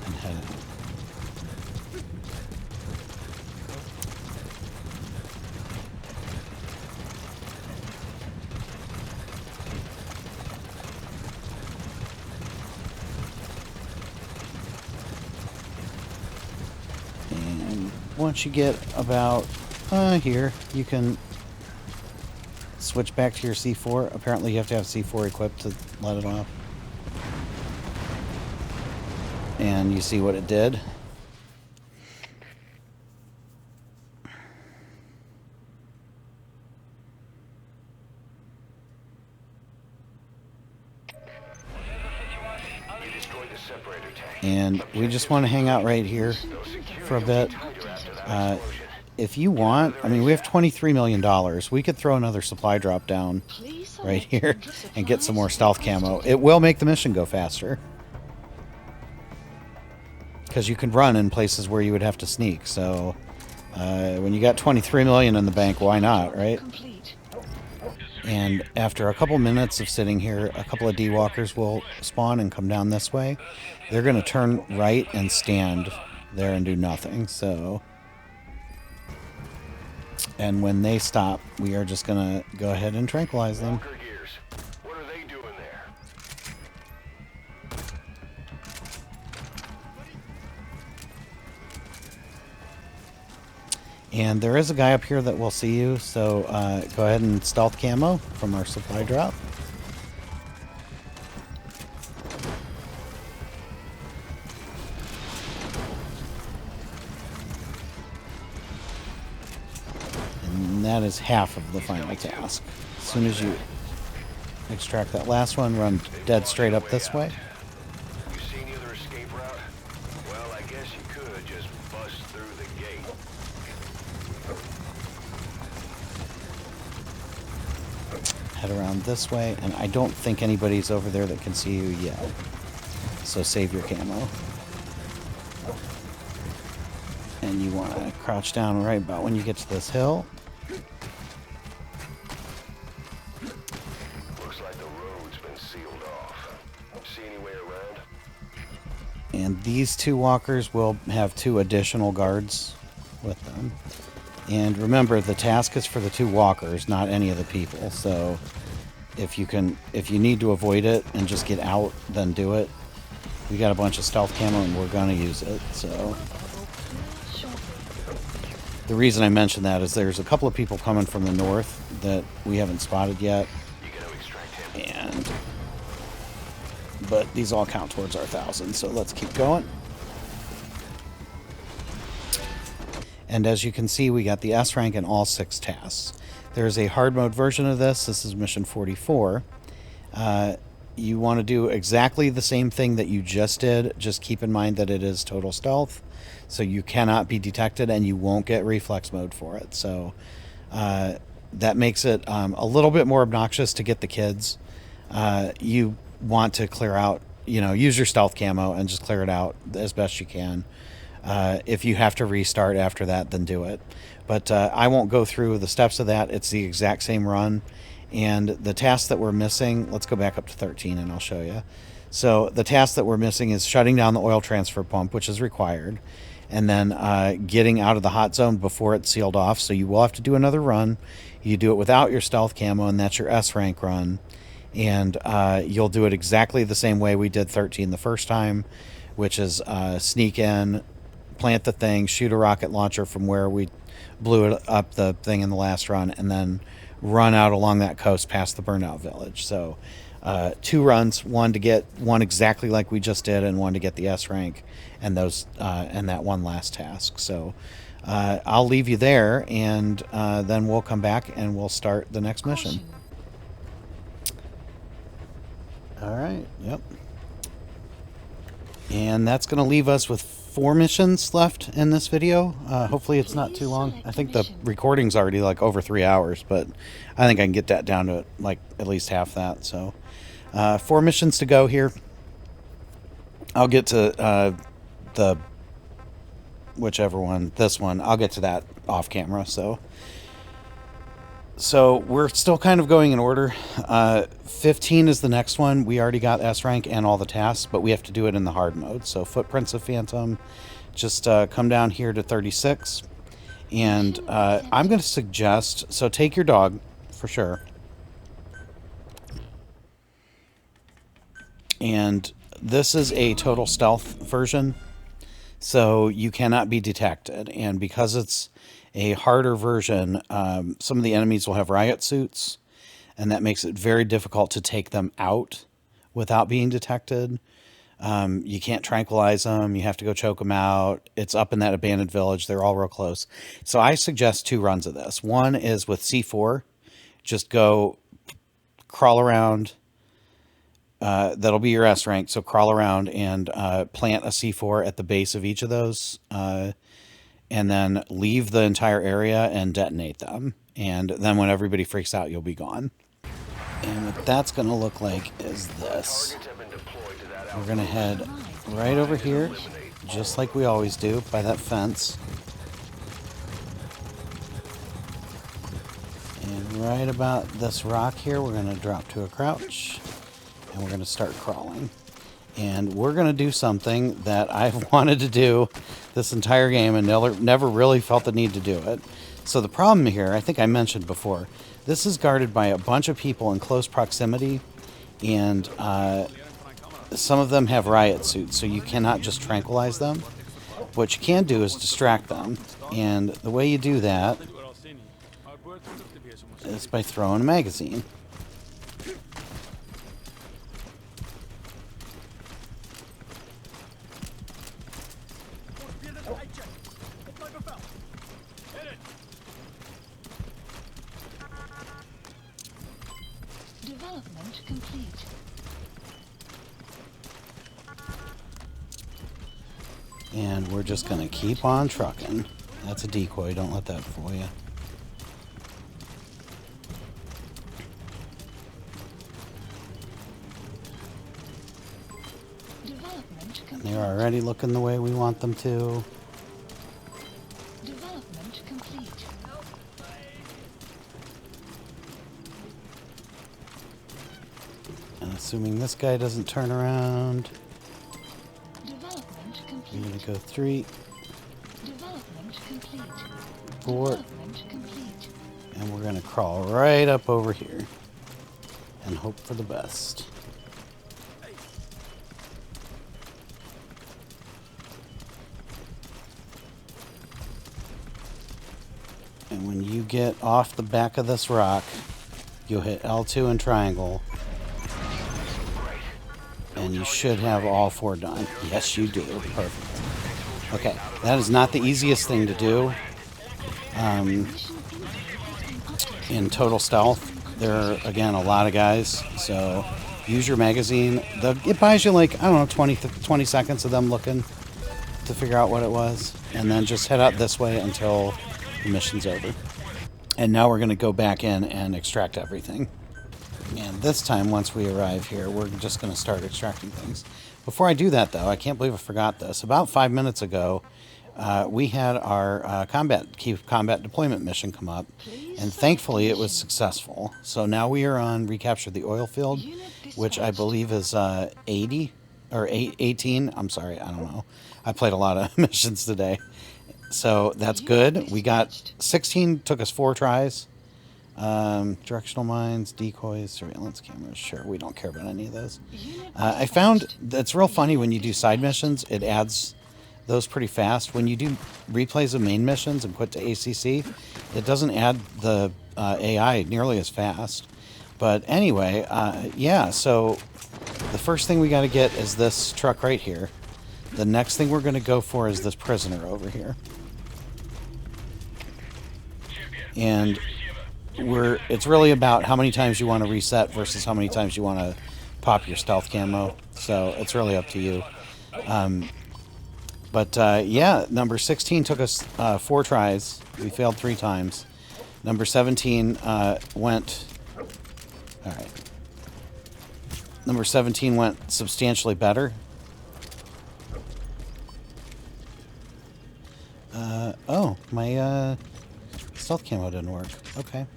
And head out. And once you get about here, you can switch back to your C4. Apparently you have to have C4 equipped to let it off. And you see what it did. And we just want to hang out right here for a bit. If you want, I mean, we have $23 million. We could throw another supply drop down right here and get some more stealth camo. It will make the mission go faster. Because you can run in places where you would have to sneak. So when you got 23 million in the bank, why not, right? And after a couple minutes of sitting here, a couple of D-walkers will spawn and come down this way. They're going to turn right and stand there and do nothing. So, and when they stop, we are just going to go ahead and tranquilize them.
What are they doing there?
And there is a guy up here that will see you, so go ahead and stealth camo from our supply drop. And that is half of the final task. As soon as you extract that last one, run dead straight up this way.
You see any other escape route? Well, I guess you could just bust through the gate.
around this way, and I don't think anybody's over there that can see you yet. So save your camo. And you want to crouch down right about when you get to this hill.
Looks like the road's been sealed off. See any way around?
And these two walkers will have 2 additional guards with them. And remember, the task is for the 2 walkers, not any of the people. So if you need to avoid it and just get out, then do it. We got a bunch of stealth camo and we're gonna use it, so. The reason I mentioned that is there's a couple of people coming from the north that we haven't spotted yet. But these all count towards our 1,000, so let's keep going. And as you can see, we got the S rank in all 6 tasks. There's a hard mode version of this. This is mission 44. You want to do exactly the same thing that you just did. Just keep in mind that it is total stealth, so you cannot be detected and you won't get reflex mode for it. So that makes it a little bit more obnoxious to get the kids. You want to clear out, use your stealth camo and just clear it out as best you can. If you have to restart after that, then do it. But I won't go through the steps of that. It's the exact same run. And the task that we're missing, let's go back up to 13 and I'll show you. So the task that we're missing is shutting down the oil transfer pump, which is required. And then getting out of the hot zone before it's sealed off. So you will have to do another run. You do it without your stealth camo, and that's your S rank run. And you'll do it exactly the same way we did 13 the first time, which is sneak in, plant the thing, shoot a rocket launcher from where we blew it up the thing in the last run, and then run out along that coast past the burnout village. So 2 runs, one to get one exactly like we just did, and one to get the S rank, and those and that one last task. So I'll leave you there, and then we'll come back and we'll start the next mission. All right, yep. And that's going to leave us with 4 missions left in this video. Hopefully it's not too long. I think the recording's already like over 3 hours, but I think I can get that down to like at least half that. So 4 missions to go here. I'll get to the whichever one, this one, I'll get to that off camera. So we're still kind of going in order. 15 is the next one. We already got S rank and all the tasks, but we have to do it in the hard mode. So Footprints of Phantom, just come down here to 36. And I'm going to suggest, so take your dog for sure. And this is a total stealth version, so you cannot be detected. And because it's a harder version, some of the enemies will have riot suits, and that makes it very difficult to take them out without being detected. You can't tranquilize them. You have to go choke them out. It's up in that abandoned village. They're all real close. So I suggest 2 runs of this. One is with C4. Just go crawl around. That'll be your S rank. So crawl around and plant a C4 at the base of each of those. And then leave the entire area and detonate them. And then when everybody freaks out, you'll be gone. And what that's going to look like is this. We're going to head right over here, just like we always do, by that fence. And right about this rock here, we're going to drop to a crouch. And we're going to start crawling. And we're going to do something that I've wanted to do this entire game and never really felt the need to do it. So the problem here, I think I mentioned before, this is guarded by a bunch of people in close proximity, and some of them have riot suits, so you cannot just tranquilize them. What you can do is distract them, and the way you do that is by throwing a magazine.
Development complete.
And we're just going to keep on trucking. That's a decoy. Don't let that fool you.
Development complete.
They're already looking the way we want them to.
Development complete.
And assuming this guy doesn't turn around,
Development
I'm
complete.
going to go 3,
Development complete.
4,
Development complete.
and we're going to crawl right up over here and hope for the best. And when you get off the back of this rock, you'll hit L2 and triangle, and you should have all 4 done. Yes, you do. Perfect. Okay, that is not the easiest thing to do. In total stealth, there are, again, a lot of guys, so use your magazine. It buys you, like, I don't know, 20 seconds of them looking to figure out what it was, and then just head out this way until the mission's over. And now we're going to go back in and extract everything. And this time, once we arrive here, we're just going to start extracting things. Before I do that, though, I can't believe I forgot this. About 5 minutes ago, we had our key combat deployment mission come up, and thankfully it was successful. So now we are on recapture the oil field, which I believe is 80 or 18. I'm sorry, I don't know. I played a lot of missions today. So that's good. We got 16, took us 4 tries. Directional mines, decoys, surveillance cameras. Sure, we don't care about any of those. I found that's real funny when you do side missions. It adds those pretty fast. When you do replays of main missions and quit to ACC, it doesn't add the AI nearly as fast. But anyway, yeah, so the first thing we got to get is this truck right here. The next thing we're going to go for is this prisoner over here. And it's really about how many times you want to reset versus how many times you want to pop your stealth camo. So it's really up to you. Yeah, number 16 took us 4 tries. We failed 3 times. Number 17 went... All right. Number 17 went substantially better. Oh, my stealth camo didn't work. Okay.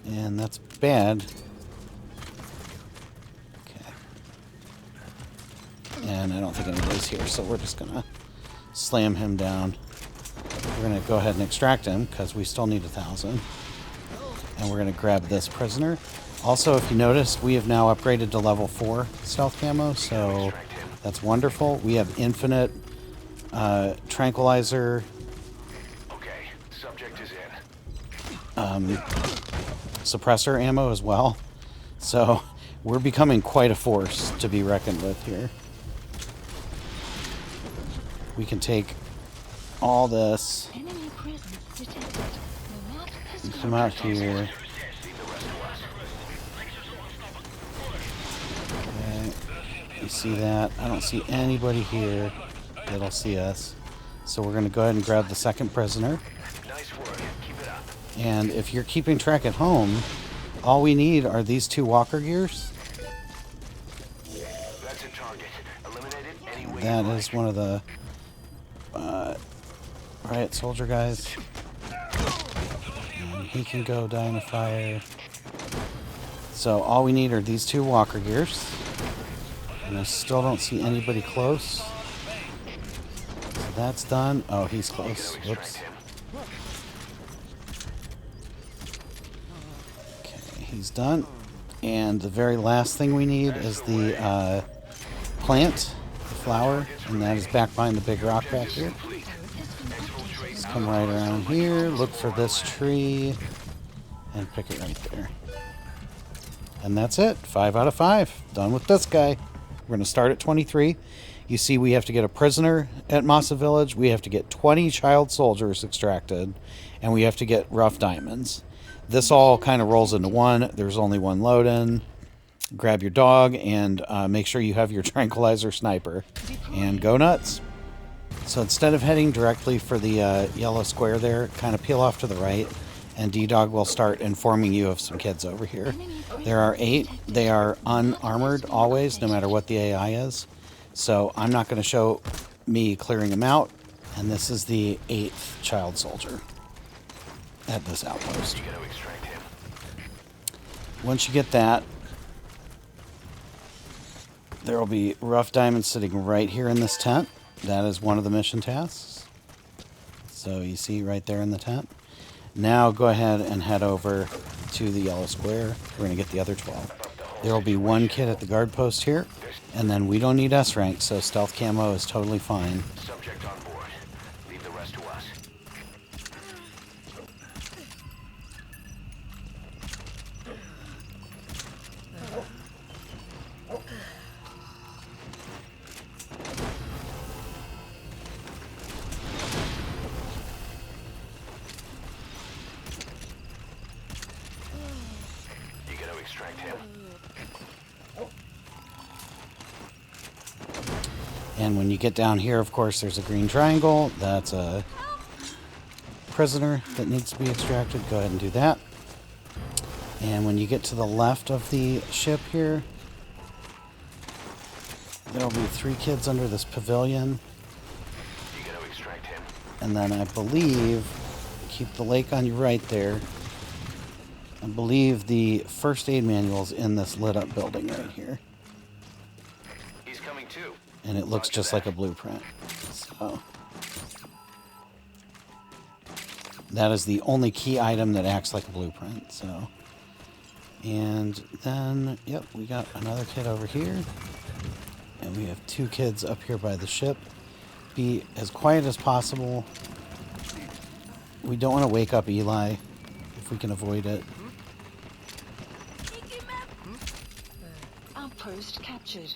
And that's bad. Okay. And I don't think anybody's here, so we're just gonna slam him down. We're gonna go ahead and extract him, because we still need 1,000. And we're gonna grab this prisoner. Also, if you notice, we have now upgraded to level 4 stealth camo, so that's wonderful. We have infinite tranquilizer.
Okay, subject is in.
Suppressor ammo as well. So we're becoming quite a force to be reckoned with here. We can take all this
Enemy presence detected. The map has
and
been
come out here. Okay. You see that? I don't see anybody here that'll see us. So we're going to go ahead and grab the second prisoner.
Nice work. Keep it up.
And if you're keeping track at home, all we need are these 2 walker gears.
That's a target. Eliminate it any way
That
you
is
like.
one of the riot soldier guys. And he can go die in a fire. So all we need are these 2 walker gears. And I still don't see anybody close. So that's done. Oh, he's close. Whoops. Okay, he's done. And the very last thing we need is the plant, the flower, and that is back behind the big rock back here. Just come right around here, look for this tree, and pick it right there. And that's it. 5 out of 5. Done with this guy. We're going to start at 23. You see we have to get a prisoner at Massa Village. We have to get 20 child soldiers extracted. And we have to get rough diamonds. This all kind of rolls into one. There's only one load in. Grab your dog and make sure you have your tranquilizer sniper. And go nuts. So instead of heading directly for the yellow square there, kind of peel off to the right and D-Dog will start informing you of some kids over here. There are 8. They are unarmored always, no matter what the AI is. So I'm not going to show me clearing them out. And this is the 8th child soldier at this outpost.
You gotta extract him.
Once you get that, there will be rough diamonds sitting right here in this tent. That is one of the mission tasks. So you see right there in the tent. Now go ahead and head over to the yellow square. We're going to get the other 12. There will be 1 kid at the guard post here. And then we don't need S rank, so stealth camo is totally fine.
Subject on board. Leave the rest to us. You gotta extract him.
And when you get down here, of course, there's a green triangle. That's a prisoner that needs to be extracted. Go ahead and do that. And when you get to the left of the ship here, there'll be 3 kids under this pavilion.
You gotta extract him.
And then I believe, keep the lake on your right there, I believe the first aid manual's in this lit up building right here.
He's coming too.
And it looks just like a blueprint. So that is the only key item that acts like a blueprint. So, and then, yep, we got another kid over here. And we have 2 kids up here by the ship. Be as quiet as possible. We don't want to wake up Eli if we can avoid it.
Outpost captured.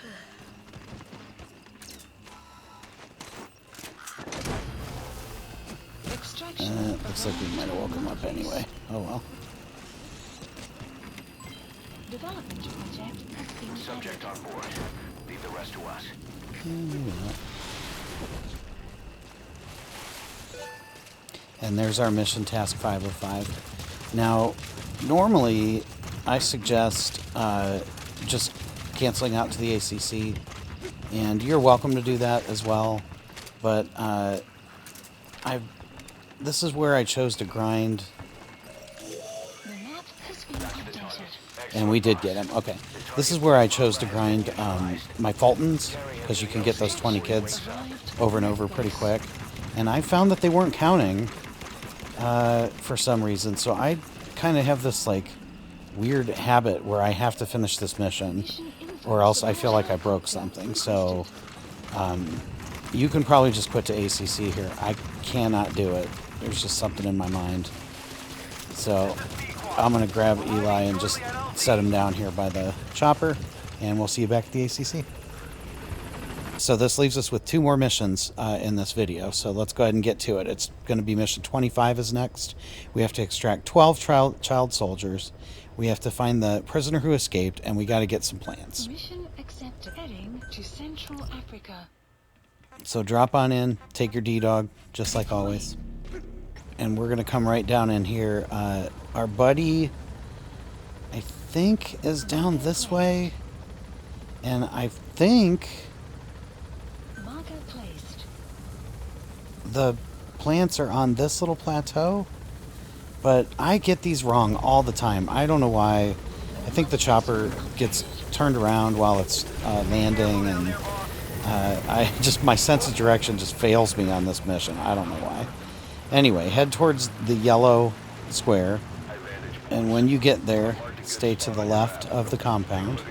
Extraction.
Looks like we might have woke him up anyway. Oh well.
Development project has been
Subject on board. Leave the rest to us.
Maybe not. And there's our mission task 505. Now, normally I suggest just canceling out to the ACC, and you're welcome to do that as well. But this is where I chose to grind,
The map has been updated.
and we did get him. Okay, this is where I chose to grind my Fultons, because you can get those 20 kids over and over pretty quick. And I found that they weren't counting for some reason, so I kind of have this like weird habit where I have to finish this mission, or else I feel like I broke something. So you can probably just quit to ACC here. I cannot do it. There's just something in my mind. So I'm going to grab Eli and just set him down here by the chopper, and we'll see you back at the ACC. So this leaves us with 2 more missions in this video, so let's go ahead and get to it. It's going to be mission 25 is next. We have to extract 12 child soldiers. We have to find the prisoner who escaped, and we got to get some plans.
Mission accepted. Heading to Central Africa.
So drop on in, take your D-Dog, just like always. And we're going to come right down in here. Our buddy, I think, is down this way. And I think
Marker placed.
the plants are on this little plateau. But I get these wrong all the time. I don't know why. I think the chopper gets turned around while it's landing, and my sense of direction just fails me on this mission. I don't know why. Anyway, head towards the yellow square, and when you get there, stay to the left of the compound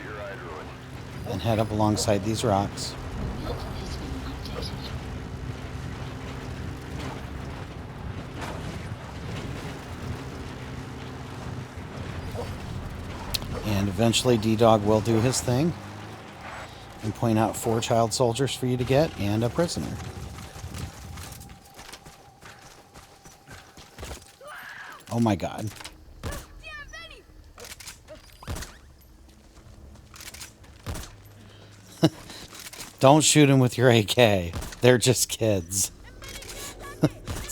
and head up alongside these rocks.
The map has been updated.
And eventually D-Dog will do his thing and point out 4 child soldiers for you to get and a prisoner. Oh my god. Don't shoot him with your AK. They're just kids.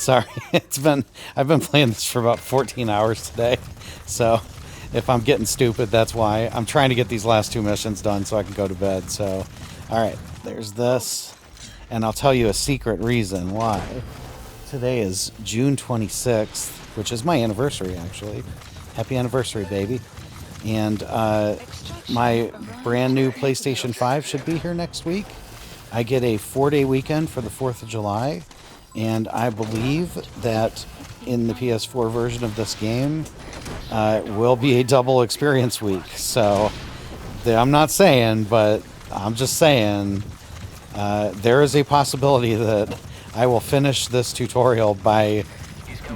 Sorry, I've been playing this for about 14 hours today, so if I'm getting stupid, that's why. I'm trying to get these last 2 missions done so I can go to bed. So, all right, there's this, and I'll tell you a secret reason why. Today is June 26th, which is my anniversary, actually. Happy anniversary, baby. And my brand new PlayStation 5 should be here next week. I get a 4-day weekend for the 4th of July, and I believe that in the PS4 version of this game will be a double experience week. So I'm not saying, but I'm just saying there is a possibility that I will finish this tutorial by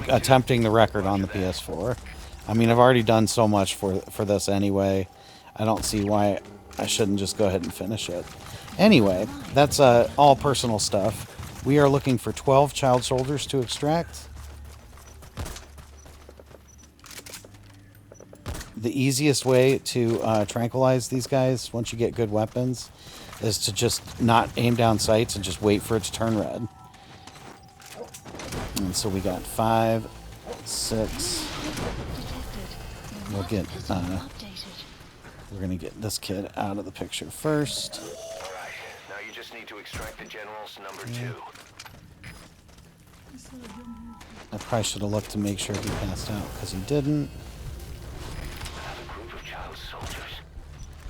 attempting the record on the PS4. I mean, I've already done so much for this anyway. I don't see why I shouldn't just go ahead and finish it. Anyway, that's all personal stuff. We are looking for 12 child soldiers to extract. The easiest way to tranquilize these guys, once you get good weapons, is to just not aim down sights and just wait for it to turn red. And so we got 5, 6. We'll get, we're going to get this kid out of the picture first.
Alright, now you just need to extract the general's number 2.
I probably should have looked to make sure he passed out, because he didn't.
Another group of child soldiers.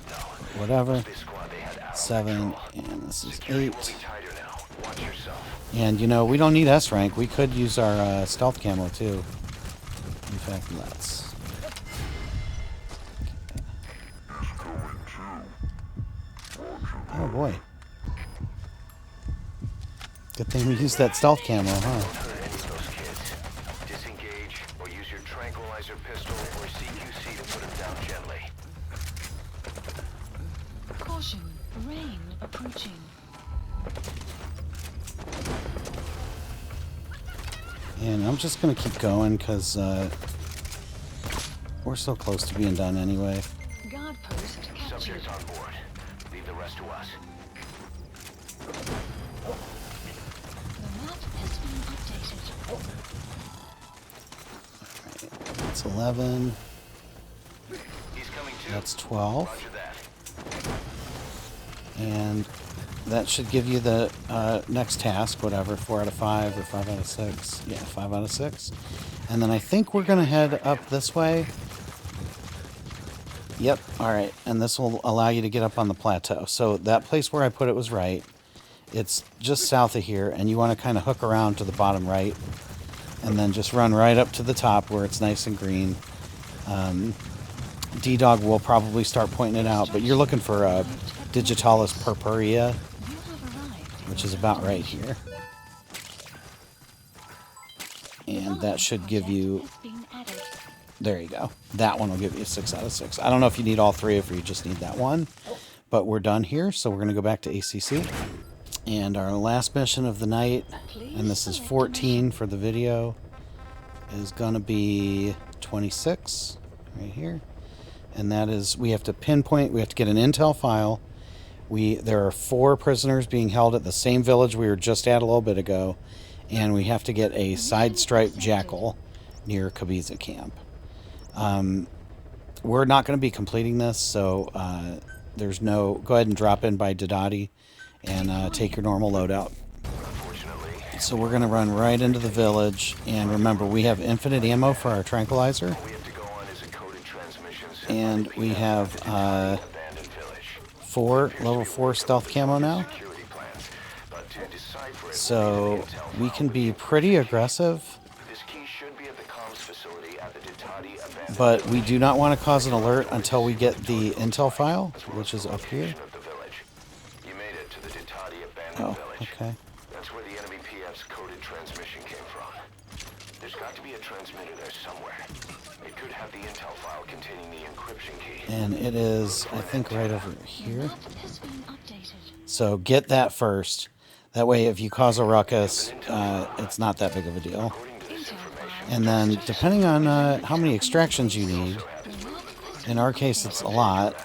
No.
Whatever.
This squad, they had out of
7,
control.
and this is
Security
8.
will be tighter now. Watch yourself.
And, you know, we don't need S rank. We could use our stealth camo, too. In fact, let's. Oh, boy. Good thing we used that stealth camo, huh?
Don't hurt any of those kids. Disengage, or use your tranquilizer pistol, or CQC to put them down gently.
Caution, rain approaching.
And I'm just going to keep going, because we're so close to being done anyway.
Guard post captured.
Subject on board. Leave the rest to us.
The map has been updated.
Alright, that's 11.
He's coming too.
That's 12.
Roger that.
And that should give you the next task, whatever, 4 out of 5 or 5 out of 6. Yeah, 5 out of 6. And then I think we're going to head up this way. Yep, alright. And this will allow you to get up on the plateau. So that place where I put it was right. It's just south of here, and you want to kind of hook around to the bottom right. And then just run right up to the top where it's nice and green. D-Dog will probably start pointing it out, but you're looking for Digitalis purpurea, which is about right here. And that should give you... There you go. That one will give you a 6 out of 6. I don't know if you need all 3 or if you just need that one. But we're done here, so we're going to go back to ACC. And our last mission of the night, and this is 14 for the video, is going to be 26 right here. And that is, we have to pinpoint, we have to get an intel file. There are 4 prisoners being held at the same village we were just at a little bit ago. And we have to get a side stripe jackal near Kabiza camp. We're not going to be completing this, so there's no... Go ahead and drop in by Didati and take your normal loadout. So we're going to run right into the village, and remember, we have infinite ammo for our tranquilizer. And we have 4 level 4 stealth camo now. So we can be pretty aggressive. But we do not want to cause an alert until we get the intel file, which is up here. Oh, okay.
That's where the enemy PF's coded transmission came from. There's got to be a transmitter there somewhere. It could have the intel file containing the encryption key.
And it is, I think, right over here. So get that first. That way, if you cause a ruckus, it's not that big of a deal. And then, depending on how many extractions you need, in our case, it's a lot.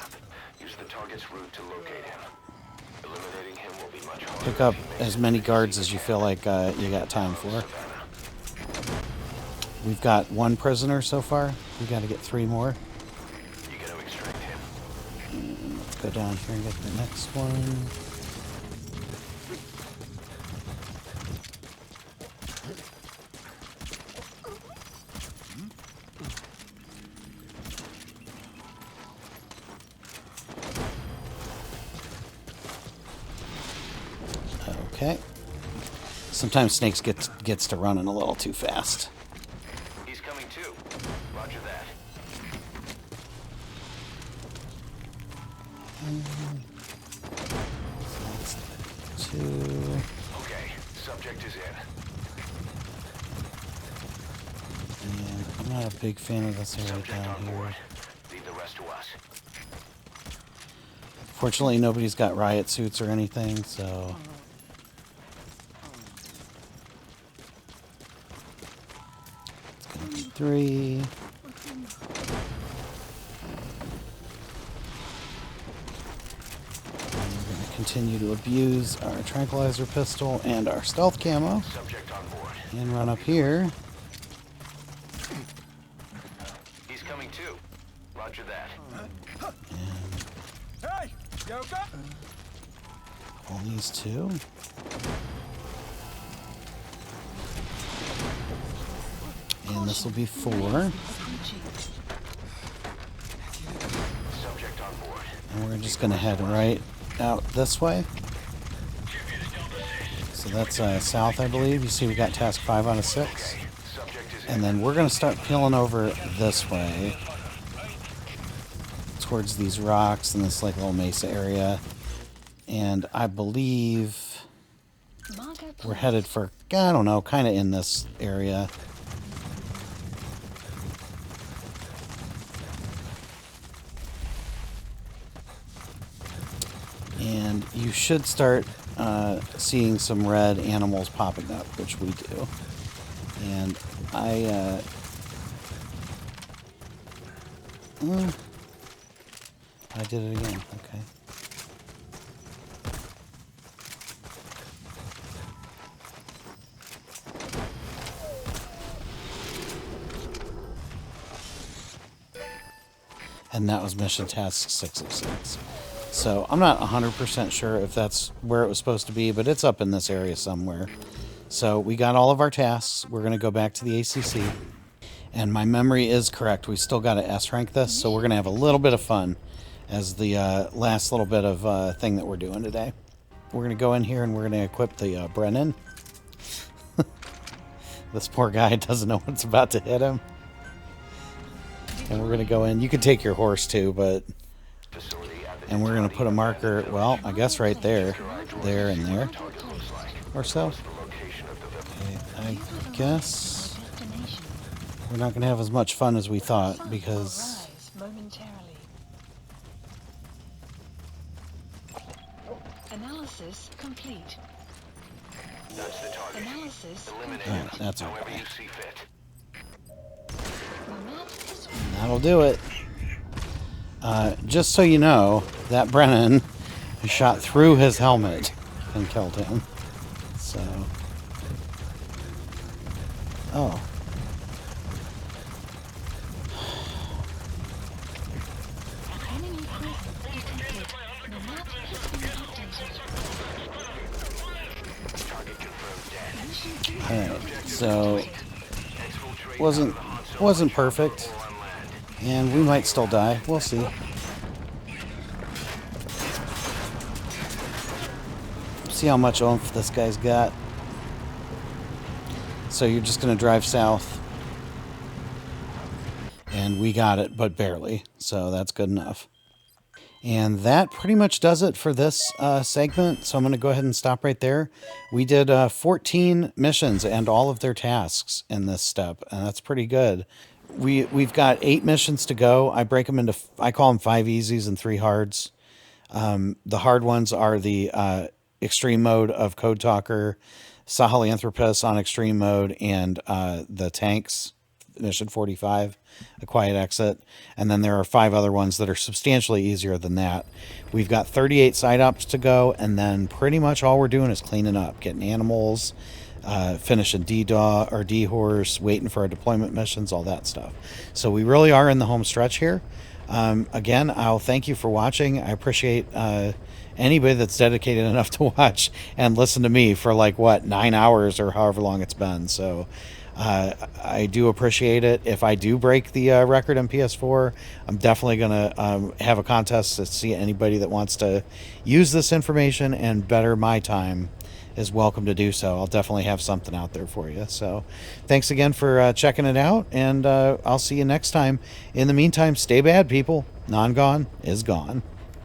Pick up as many guards as you feel like you got time for. We've got one prisoner so far. We got to get 3 more.
You gotta extract him.
Let's go down here and get the next one. Okay. Sometimes Snakes gets to running a little too fast.
He's coming too. Roger that.
So that's 2.
Okay, subject is in.
And I'm not a big fan of this area
Subject
down
on
here.
board. Leave the rest to us.
Fortunately, nobody's got riot suits or anything, so... It's gonna be 3. And we're gonna continue to abuse our tranquilizer pistol and our stealth camo.
Subject on board.
And run up here.
He's coming too. Roger that.
Hey, Yoka!
All these 2. And this will be 4.
Approaching.
Subject on board.
And we're just going to head right out this way. So that's south, I believe. You see we got task 5 out of 6.
Subject is
And then we're going to start peeling over this way. Towards these rocks and this like little mesa area. And I believe
Marker
we're
Plat.
headed for, I don't know, kind of in this area. And you should start seeing some red animals popping up, which we do. And I did it again. Okay. And that was mission task 6 of 6. So I'm not 100% sure if that's where it was supposed to be, but it's up in this area somewhere. So we got all of our tasks. We're going to go back to the ACC. And my memory is correct. We still got to S-rank this, so we're going to have a little bit of fun as the last little bit of thing that we're doing today. We're going to go in here and we're going to equip the Brennan. This poor guy doesn't know what's about to hit him. And we're going to go in. You can take your horse too, but... And we're going to put a marker, well, I guess right there. There and there. Or so. Okay, I guess we're not going to have as much fun as we thought because...
Rise momentarily. Analysis complete.
That's the target.
Analysis
Eliminate
complete.
him.
That's
However
okay.
you see fit.
The map is
That'll do it. Just so you know, that Brennan shot through his helmet and killed him. So... Oh.
enemy presence detected. The map has been updated.
Target confirmed dead.
Mission
Alright, so...
Exfiltrate
Wasn't perfect.
or on land.
And we might still die. We'll see. See how much oomph this guy's got. So you're just going to drive south. And we got it, but barely. So that's good enough. And that pretty much does it for this segment. So I'm going to go ahead and stop right there. We did 14 missions and all of their tasks in this step. And that's pretty good. We've got 8 missions to go. I break them into, I call them 5 easies and 3 hards. The hard ones are the extreme mode of Code Talker, Sahelanthropus on extreme mode, and the tanks. mission 45, a quiet exit, and then there are 5 other ones that are substantially easier than that. We've got 38 side ups to go, and then pretty much all we're doing is cleaning up, getting animals, finishing D-Daw or D-Horse, waiting for our deployment missions, all that stuff. So we really are in the home stretch here. Again, I'll thank you for watching. I appreciate anybody that's dedicated enough to watch and listen to me for like, what, 9 hours or however long it's been. So I do appreciate it. If I do break the record on PS4, I'm definitely going to have a contest to see anybody that wants to use this information and better my time is welcome to do so. I'll definitely have something out there for you. So thanks again for checking it out, and I'll see you next time. In the meantime, stay bad, people. Non-gone is gone.